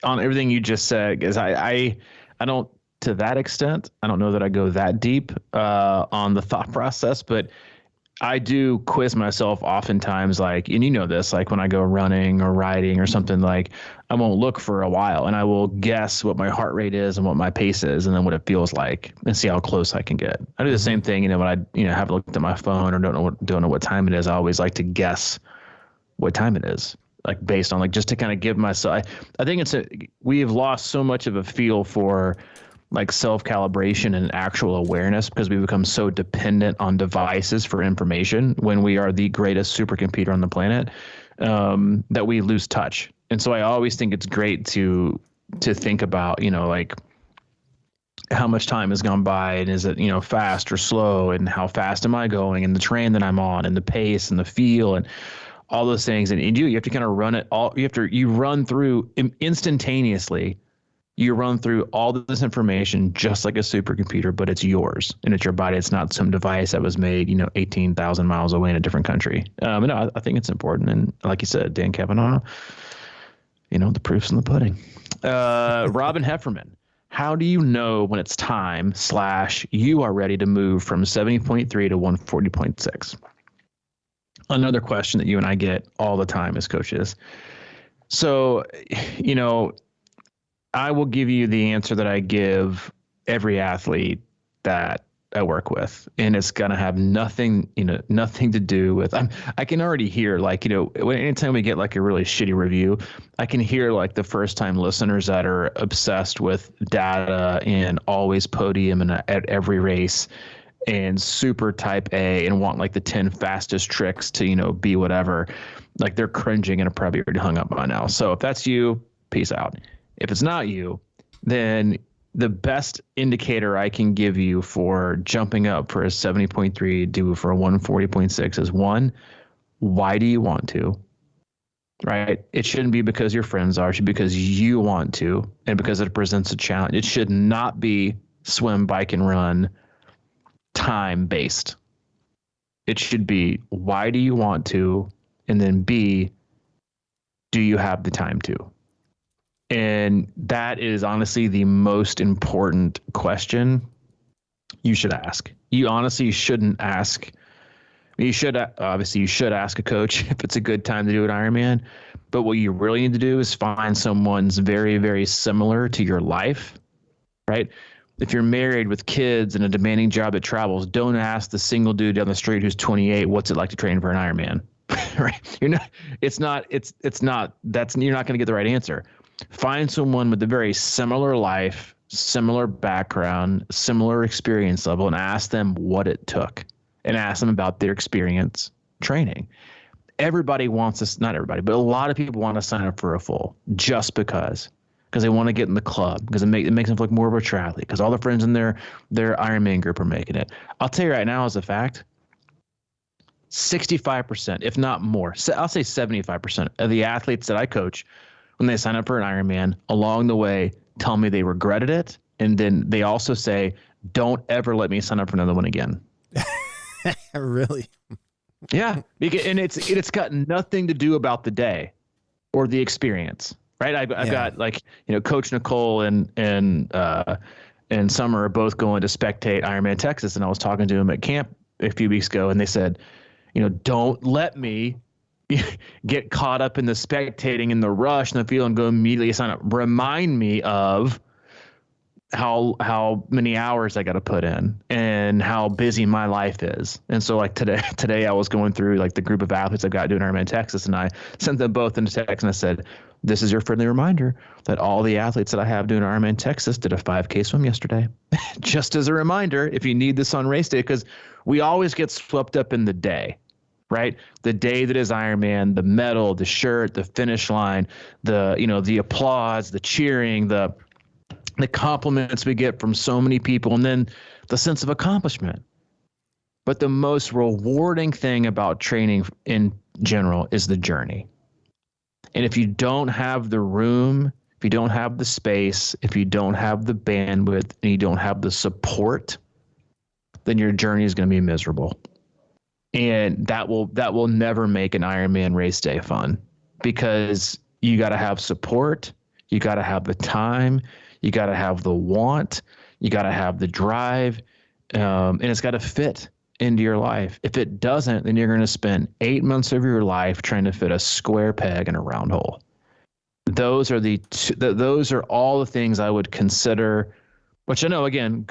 Speaker 2: on everything you just said, because I don't, to that extent, I don't know that I go that deep on the thought process, but I do quiz myself oftentimes, like, and you know this, like when I go running or riding or something, like I won't look for a while and I will guess what my heart rate is and what my pace is and then what it feels like and see how close I can get. I do the same thing, when I, haven't looked at my phone or don't know what time it is. I always like to guess what time it is, like based on, like, just to kind of give myself, I think we have lost so much of a feel for like self-calibration and actual awareness, because we become so dependent on devices for information when we are the greatest supercomputer on the planet, that we lose touch. And so I always think it's great to think about, like how much time has gone by, and is it, fast or slow, and how fast am I going, and the train that I'm on, and the pace and the feel and all those things. And you have to kind of run it all. You run through instantaneously. You run through all this information just like a supercomputer, but it's yours and it's your body. It's not some device that was made, 18,000 miles away in a different country. No, I think it's important. And like you said, Dan Kavanaugh, the proof's in the pudding. Robin Hefferman, how do you know when it's time / you are ready to move from 70.3 to 140.6? Another question that you and I get all the time as coaches. So, I will give you the answer that I give every athlete that I work with, and it's going to have nothing to do with, I can already hear, like, anytime we get like a really shitty review, I can hear like the first time listeners that are obsessed with data and always podium and at every race and super type A and want like the 10 fastest tricks to, be whatever, like they're cringing and are probably already hung up by now. So if that's you, peace out. If it's not you, then the best indicator I can give you for jumping up for a 70.3 due for a 140.6 is, one, why do you want to? Right? It shouldn't be because your friends are. It should be because you want to and because it presents a challenge. It should not be swim, bike, and run time based. It should be, why do you want to? And then B, do you have the time to? And that is honestly the most important question you should ask. You honestly shouldn't ask. You should ask a coach if it's a good time to do an Ironman. But what you really need to do is find someone's very, very similar to your life, right? If you're married with kids and a demanding job that travels, don't ask the single dude down the street who's 28, what's it like to train for an Ironman, right? You're not going to get the right answer. Find someone with a very similar life, similar background, similar experience level, and ask them what it took, and ask them about their experience training. everybody wants us, not everybody, but a lot of people want to sign up for a full just because they want to get in the club, because it makes them look more of a triathlete, because all the friends in their Ironman group are making it. I'll tell you right now, as a fact, 65%, if not more, I'll say 75% of the athletes that I coach, when they sign up for an Ironman, along the way, tell me they regretted it. And then they also say, don't ever let me sign up for another one again.
Speaker 1: Really?
Speaker 2: Yeah. And it's got nothing to do about the day or the experience, right? I've got, like, Coach Nicole and Summer are both going to spectate Ironman Texas. And I was talking to them at camp a few weeks ago, and they said, don't let me get caught up in the spectating and the rush and the feel and go immediately sign up. Remind me of how many hours I got to put in and how busy my life is. And so, like, today I was going through, like, the group of athletes I've got doing Ironman Texas, and I sent them both into text, and I said, this is your friendly reminder that all the athletes that I have doing Ironman Texas did a 5K swim yesterday. Just as a reminder, if you need this on race day, because we always get swept up in the day, right? The day that is Ironman, the medal, the shirt, the finish line, the applause, the cheering, the compliments we get from so many people, and then the sense of accomplishment. But the most rewarding thing about training in general is the journey. And if you don't have the room, if you don't have the space, if you don't have the bandwidth, and you don't have the support, then your journey is going to be miserable. And that will never make an Ironman race day fun, because you got to have support, you got to have the time, you got to have the want, you got to have the drive, and it's got to fit into your life. If it doesn't, then you're going to spend 8 months of your life trying to fit a square peg in a round hole. Those are those are all the things I would consider, which I know, again,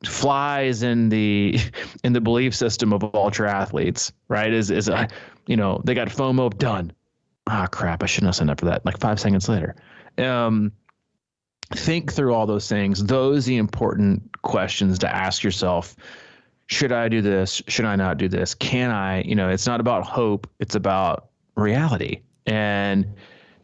Speaker 2: flies in the belief system of all triathletes, right? Is they got FOMO, done. Ah, crap, I shouldn't have signed up for that. Like 5 seconds later. Think through all those things. Those are the important questions to ask yourself. Should I do this? Should I not do this? Can I? It's not about hope. It's about reality. And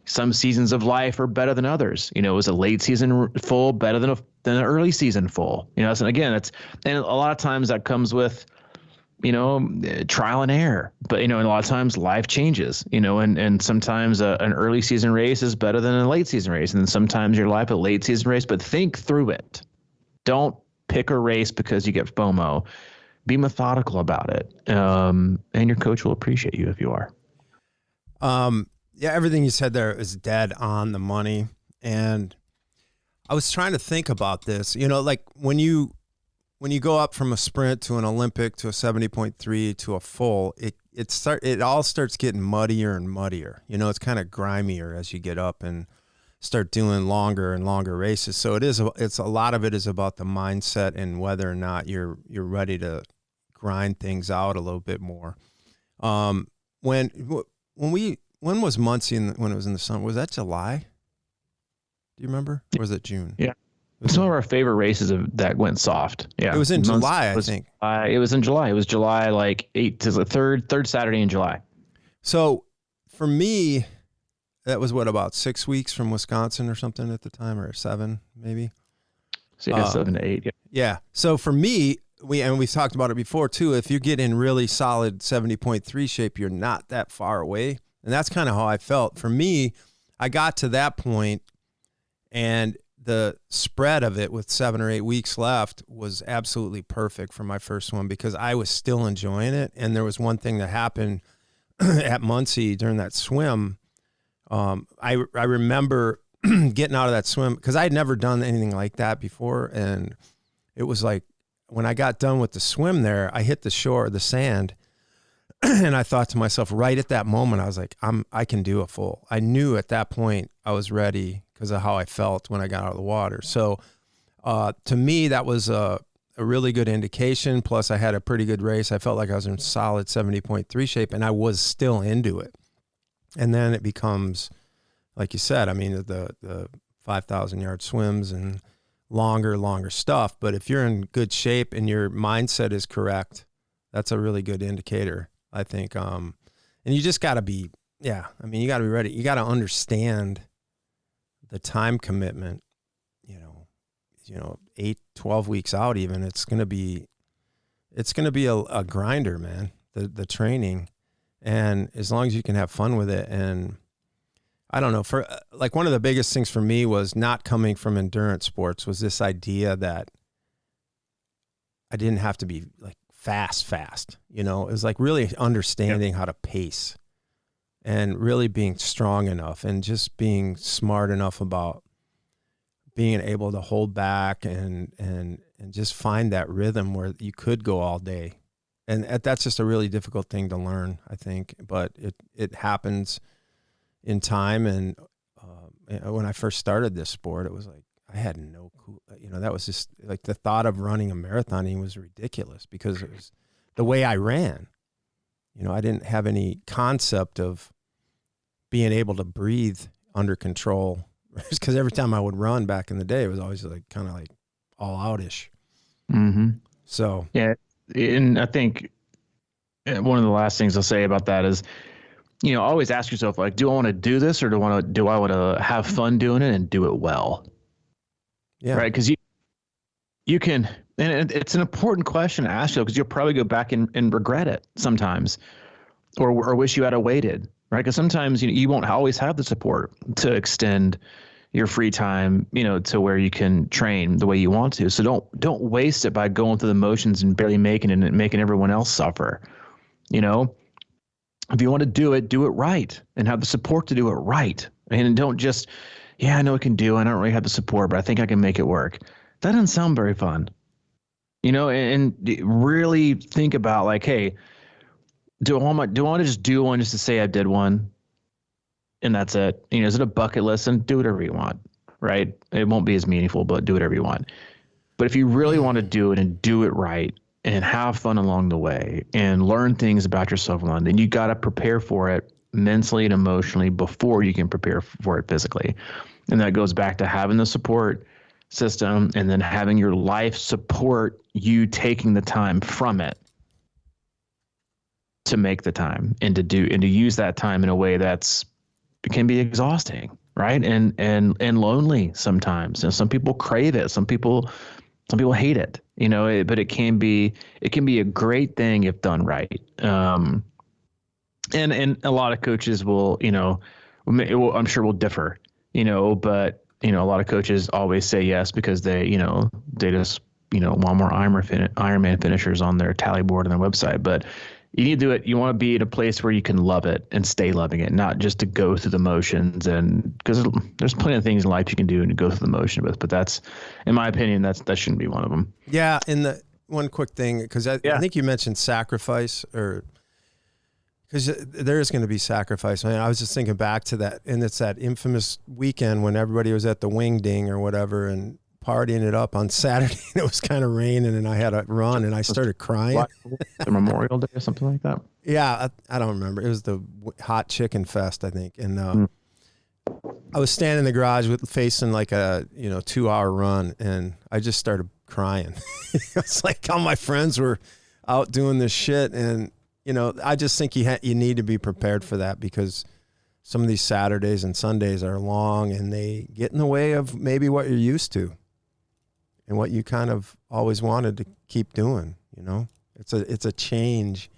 Speaker 2: some seasons of life are better than others. Is a late season full better than an early season full? So again, and a lot of times that comes with, trial and error. But, and a lot of times life changes, and sometimes an early season race is better than a late season race. And then sometimes your life a late season race, but think through it. Don't pick a race because you get FOMO. Be methodical about it. And your coach will appreciate you if you are.
Speaker 1: Yeah, everything you said there is dead on the money. And I was trying to think about this, like when you go up from a sprint to an Olympic to a 70.3 to a full, it all starts getting muddier and muddier. It's kind of grimier as you get up and start doing longer and longer races. So it's a lot of it is about the mindset and whether or not you're ready to grind things out a little bit more. When was Muncie when it was in the summer? Was that July? Do you remember? Or was it June?
Speaker 2: Yeah. Some of our favorite races that went soft. Yeah.
Speaker 1: It was in July, I think.
Speaker 2: It was in July. It was July, like 8th to the third Saturday in July.
Speaker 1: So for me, that was about 6 weeks from Wisconsin or something at the time, or 7 maybe.
Speaker 2: So yeah, 7 to 8. Yeah.
Speaker 1: Yeah. So for me, we've talked about it before too. If you get in really solid 70.3 shape, you're not that far away. And that's kind of how I felt. For me, I got to that point, and the spread of it with 7 or 8 weeks left was absolutely perfect for my first one, because I was still enjoying it. And there was one thing that happened at Muncie during that swim. I remember getting out of that swim, because I had never done anything like that before. And it was like, when I got done with the swim there, I hit the shore, the sand, and I thought to myself, right at that moment, I was like, I can do a full. I knew at that point I was ready because of how I felt when I got out of the water. So to me, that was a really good indication. Plus, I had a pretty good race. I felt like I was in solid 70.3 shape, and I was still into it. And then it becomes, like you said, I mean, the 5,000-yard swims and longer stuff. But if you're in good shape and your mindset is correct, that's a really good indicator, I think. And you just got to be, you got to be ready. You got to understand the time commitment, 8, 12 weeks out even. It's going to be a grinder, man, the training. And as long as you can have fun with it. And I don't know, for like one of the biggest things for me was not coming from endurance sports was this idea that I didn't have to be like fast. It was like really understanding how to pace and really being strong enough and just being smart enough about being able to hold back and just find that rhythm where you could go all day. And that's just a really difficult thing to learn, I think, but it happens in time. And when I first started this sport, it was like, I had no clue, that was just like the thought of running a marathon was ridiculous because it was the way I ran. I didn't have any concept of being able to breathe under control because every time I would run back in the day, it was always like kind of like all outish.
Speaker 2: Mm-hmm.
Speaker 1: So,
Speaker 2: yeah. And I think one of the last things I'll say about that is, always ask yourself, like, do I want to do this or do I want to have fun doing it and do it well?
Speaker 1: Yeah.
Speaker 2: Right. Because you can, and it's an important question to ask you because you'll probably go back and regret it sometimes or wish you had waited. Right. Because sometimes you won't always have the support to extend your free time, to where you can train the way you want to. So don't waste it by going through the motions and barely making it and making everyone else suffer. If you want to do it right and have the support to do it right. And don't just, I know I can do it. I don't really have the support, but I think I can make it work. That doesn't sound very fun. And really think about like, hey, do I want to just do one just to say I did one? And that's it. Is it a bucket list? And do whatever you want, right? It won't be as meaningful, but do whatever you want. But if you really want to do it and do it right and have fun along the way and learn things about yourself along, then you got to prepare for it mentally and emotionally before you can prepare for it physically. And that goes back to having the support system and then having your life support you taking the time from it to make the time and to use that time in a way it can be exhausting, right? And lonely sometimes. And some people crave it. Some people hate it, but it can be a great thing if done right. And a lot of coaches will, I'm sure will differ, but a lot of coaches always say yes because they just, want more Ironman finishers on their tally board on their website, but you need to do it. You want to be in a place where you can love it and stay loving it, not just to go through the motions. And because there's plenty of things in life you can do and go through the motion with, but that's, in my opinion, that shouldn't be one of them.
Speaker 1: Yeah. And the one quick thing, because I think you mentioned sacrifice, or because there is going to be sacrifice. I was just thinking back to that, and it's that infamous weekend when everybody was at the Wing Ding or whatever and partying it up on Saturday, and it was kind of raining, and I had a run, and I started crying.
Speaker 2: The Memorial Day or something like that?
Speaker 1: Yeah, I don't remember. It was the Hot Chicken Fest, I think. And I was standing in the garage facing like a 2-hour run, and I just started crying. It's like all my friends were out doing this shit, and I just think you need to be prepared for that, because some of these Saturdays and Sundays are long, and they get in the way of maybe what you're used to and what you kind of always wanted to keep doing. It's a change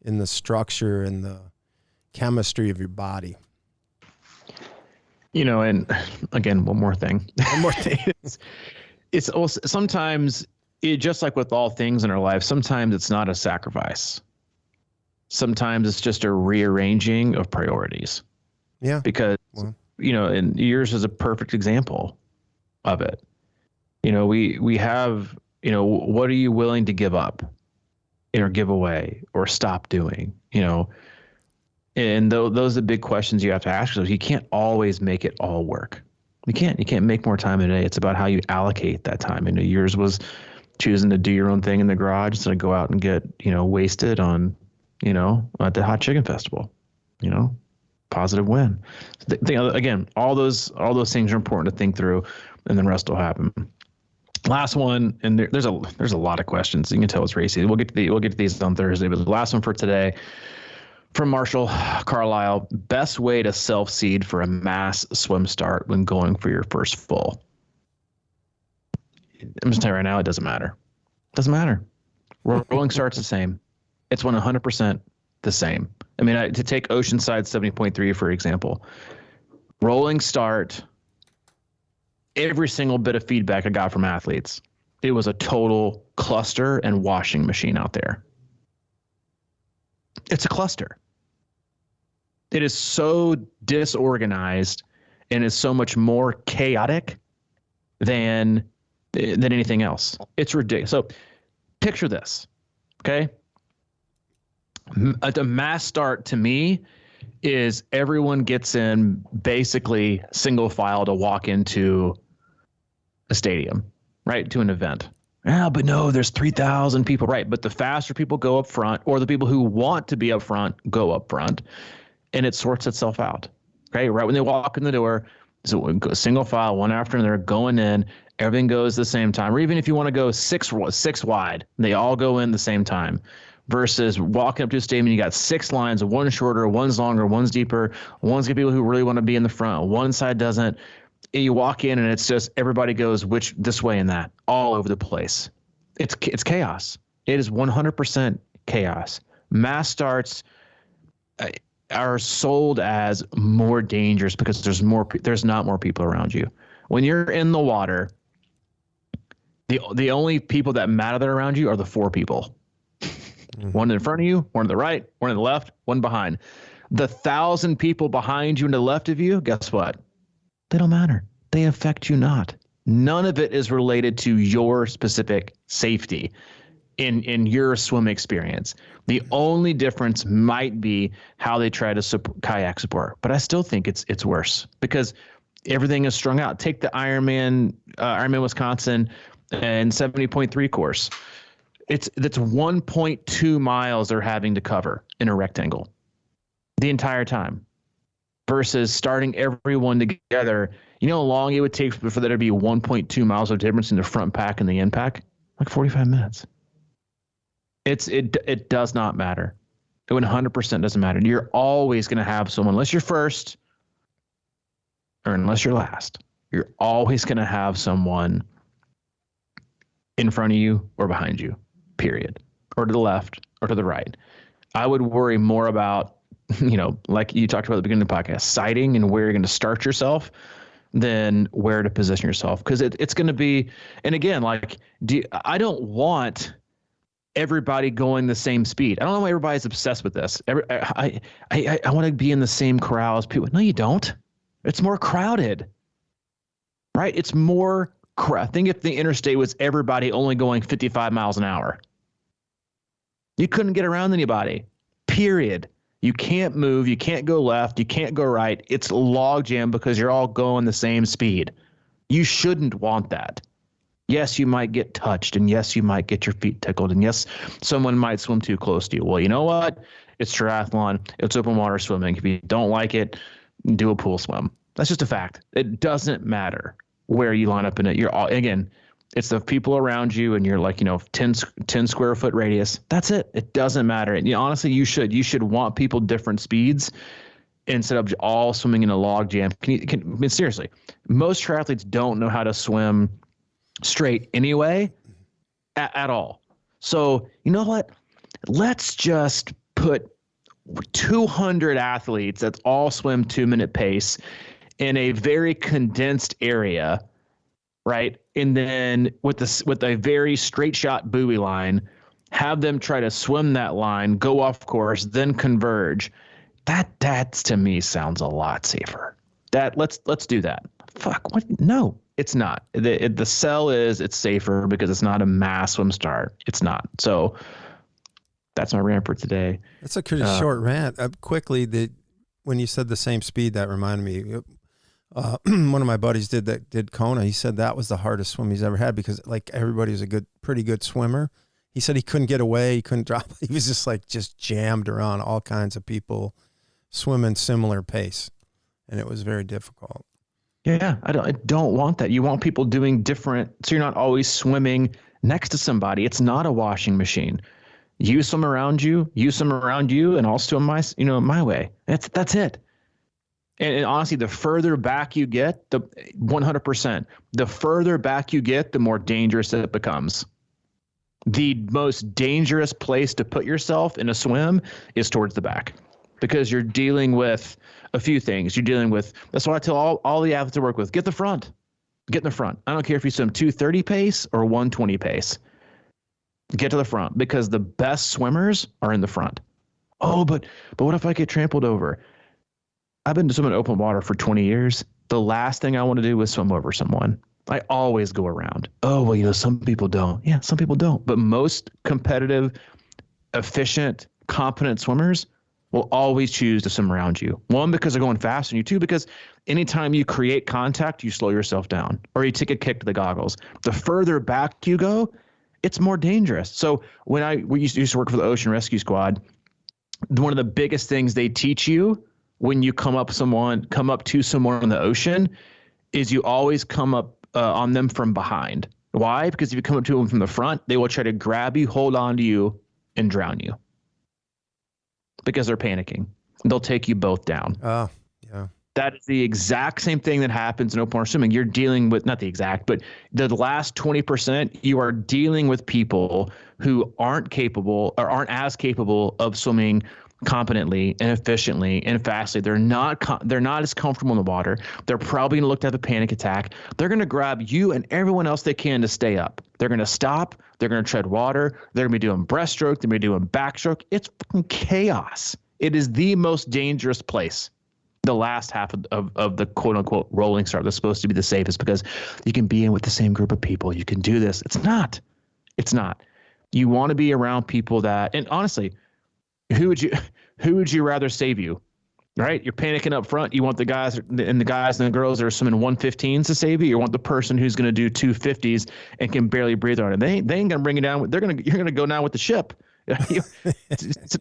Speaker 1: in the structure and the chemistry of your body.
Speaker 2: And again, one more thing. It's also sometimes just like with all things in our life, sometimes it's not a sacrifice. Sometimes it's just a rearranging of priorities.
Speaker 1: Yeah.
Speaker 2: Because, and yours is a perfect example of it. We have, what are you willing to give up or give away or stop doing, and those are the big questions you have to ask yourself. You can't always make it all work. You can't make more time in a day. It's about how you allocate that time. Yours was choosing to do your own thing in the garage instead of go out and get, wasted on, at the Hot Chicken Festival, positive win. Again, all those things are important to think through, and the rest will happen. Last one, and there's a lot of questions. You can tell it's racy. We'll get to these on Thursday, but the last one for today. From Marshall Carlisle, best way to self-seed for a mass swim start when going for your first full. I'm just telling you right now, it doesn't matter. It doesn't matter. Rolling start's the same. It's 100% the same. I mean, to take Oceanside 70.3, for example, rolling start, every single bit of feedback I got from athletes, it was a total cluster and washing machine out there. It's a cluster. It is so disorganized and is so much more chaotic than anything else. It's ridiculous. So picture this, okay? A mass start to me is everyone gets in basically single file to walk into a stadium, right? To an event. Yeah, but no, there's 3,000 people, right? But the faster people go up front, or the people who want to be up front go up front, and it sorts itself out. Okay, right when they walk in the door, so a single file, one after another, going in. Everything goes the same time. Or even if you want to go six wide, they all go in the same time. Versus walking up to a stadium, you got 6 lines, one shorter, one's longer, one's deeper, one's got people who really want to be in the front, one side doesn't. And you walk in and it's just everybody goes this way and that, all over the place. It's chaos. It is 100% chaos. Mass starts are sold as more dangerous because there's not more people around you. When you're in the water, the only people that matter that are around you are the 4 people. One in front of you, one to the right, one to the left, one behind. The 1,000 people behind you and to the left of you, guess what? They don't matter. They affect you not. None of it is related to your specific safety in your swim experience. The only difference might be how they try to kayak support, but I still think it's worse because everything is strung out. Take the Ironman Wisconsin and 70.3 course. That's 1.2 miles they're having to cover in a rectangle the entire time versus starting everyone together. You know how long it would take for there to be 1.2 miles of difference in the front pack and the end pack? Like 45 minutes. It does not matter. It 100% doesn't matter. You're always going to have someone, unless you're first or unless you're last, you're always going to have someone in front of you or behind you, period, or to the left or to the right. I would worry more about, like you talked about at the beginning of the podcast, sighting and where you're going to start yourself than where to position yourself. Because it's going to be, and again, like, I don't want everybody going the same speed. I don't know why everybody's obsessed with this. I want to be in the same corral as people. No, you don't. It's more crowded, right? It's more crowded. I think if the interstate was everybody only going 55 miles an hour, you couldn't get around anybody, period. You can't move. You can't go left. You can't go right. It's log jam because you're all going the same speed. You shouldn't want that. Yes, you might get touched, and yes, you might get your feet tickled, and yes, someone might swim too close to you. Well, you know what? It's triathlon. It's open water swimming. If you don't like it, do a pool swim. That's just a fact. It doesn't matter where you line up in it. It's the people around you, and you're like, 10 square foot radius. That's it. It doesn't matter. And honestly, you should want people different speeds instead of all swimming in a log jam. Seriously, most triathletes don't know how to swim straight anyway at all. So you know what? Let's just put 200 athletes that all swim 2-minute pace in a very condensed area, right? And then with a very straight shot buoy line, have them try to swim that line, go off course, then converge. That to me sounds a lot safer. Let's do that. Fuck, what? No, it's not. The sell is it's safer because it's not a mass swim start. It's not. So that's my rant for today.
Speaker 1: That's a pretty short rant. Quickly, when you said the same speed, that reminded me. One of my buddies did Kona. He said that was the hardest swim he's ever had because like everybody was pretty good swimmer. He said he couldn't get away. He couldn't drop. He was just jammed around all kinds of people swimming similar pace. And it was very difficult.
Speaker 2: Yeah. I don't want that. You want people doing different. So you're not always swimming next to somebody. It's not a washing machine. You swim around you, and I'll swim my way. That's it. And honestly, the further back you get, the 100%, the further back you get, the more dangerous it becomes. The most dangerous place to put yourself in a swim is towards the back, because you're dealing with a few things. That's why I tell all the athletes I work with, get in the front. I don't care if you swim 2:30 pace or 1:20 pace. Get to the front, because the best swimmers are in the front. Oh, but what if I get trampled over? I've been swimming open water for 20 years. The last thing I want to do is swim over someone. I always go around. Oh, well, some people don't. Yeah, some people don't. But most competitive, efficient, competent swimmers will always choose to swim around you. One, because they're going faster than you. Two, because anytime you create contact, you slow yourself down, or you take a kick to the goggles. The further back you go, it's more dangerous. So when we used to work for the Ocean Rescue Squad, one of the biggest things they teach you when you come up to someone in the ocean is you always come up on them from behind. Why? Because if you come up to them from the front, they will try to grab you, hold on to you, and drown you, because they're panicking. They'll take you both down. Oh, yeah. That is the exact same thing that happens in open water swimming. You're dealing with, not the exact, but the last 20%, you are dealing with people who aren't capable or aren't as capable of swimming competently and efficiently and fastly. They're not as comfortable in the water. They're probably going to look to have a panic attack. They're going to grab you and everyone else they can to stay up. They're going to stop. They're going to tread water. They're going to be doing breaststroke. They're going to be doing backstroke. It's fucking chaos. It is the most dangerous place. The last half of the quote unquote rolling start that's supposed to be the safest, because you can be in with the same group of people. You can do this. It's not. You want to be around people that, and honestly, who would you rather save you, right? You're panicking up front. You want the guys and the girls that are swimming 115s to save you. You want the person who's going to do 250s and can barely breathe on it. They ain't going to bring you down. You're going to go down with the ship. This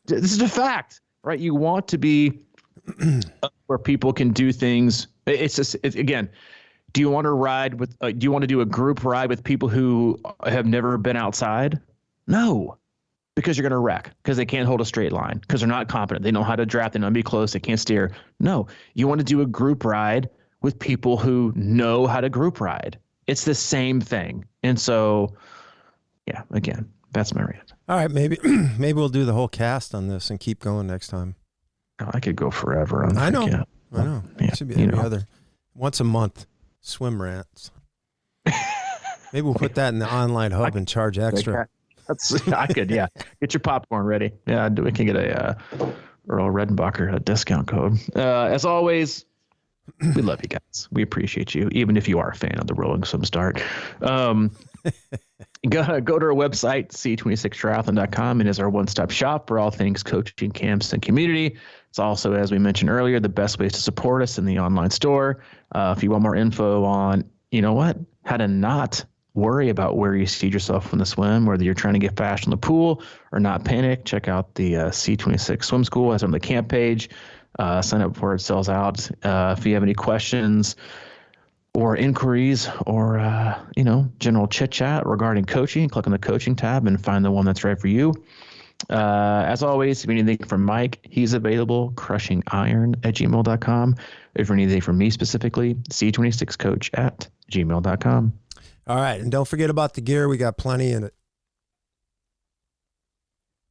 Speaker 2: is a fact, right? You want to be where people can do things. Again, do you want to ride with? Do you want to do a group ride with people who have never been outside? No. Because you're going to wreck, because they can't hold a straight line, because they're not competent. They know how to draft. They know how to be close. They can't steer. No, you want to do a group ride with people who know how to group ride. It's the same thing. And so, yeah, again, that's my rant.
Speaker 1: All right, maybe we'll do the whole cast on this and keep going next time.
Speaker 2: Oh, I could go forever.
Speaker 1: I know. Yeah. It should be every other, once a month, swim rants. Maybe we'll put that in the online hub and charge extra.
Speaker 2: I could, yeah. Get your popcorn ready. Yeah, we can get a Earl Redenbacher discount code. As always, we love you guys. We appreciate you, even if you are a fan of the Rolling Swim Start. Go to our website, c26triathlon.com. It is our one-stop shop for all things coaching, camps, and community. It's also, as we mentioned earlier, the best ways to support us in the online store. If you want more info on, how to not worry about where you see yourself in the swim, whether you're trying to get fast in the pool or not panic, check out the C26 Swim School. It's on the camp page. Sign up before it sells out. If you have any questions or inquiries or, general chit chat regarding coaching, click on the coaching tab and find the one that's right for you. As always, if you need anything from Mike, he's available, CrushingIron@gmail.com. If you need anything from me specifically, C26coach@gmail.com.
Speaker 1: All right. And don't forget about the gear. We got plenty in it.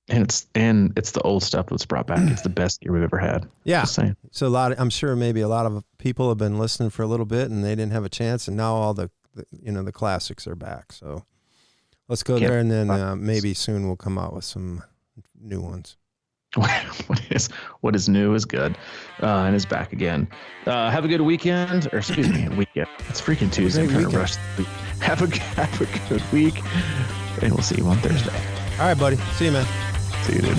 Speaker 2: And it's the old stuff that's brought back. It's the best gear we've ever had.
Speaker 1: Yeah. So I'm sure maybe a lot of people have been listening for a little bit and they didn't have a chance. And now all the classics are back. So let's go there. And then maybe soon we'll come out with some new ones.
Speaker 2: What is new is good, and is back again. Have a good weekend, or excuse me, weekend. It's freaking Tuesday. I'm trying to rush the week. Have a good week, and we'll see you on Thursday.
Speaker 1: All right, buddy. See you, man.
Speaker 2: See you, dude.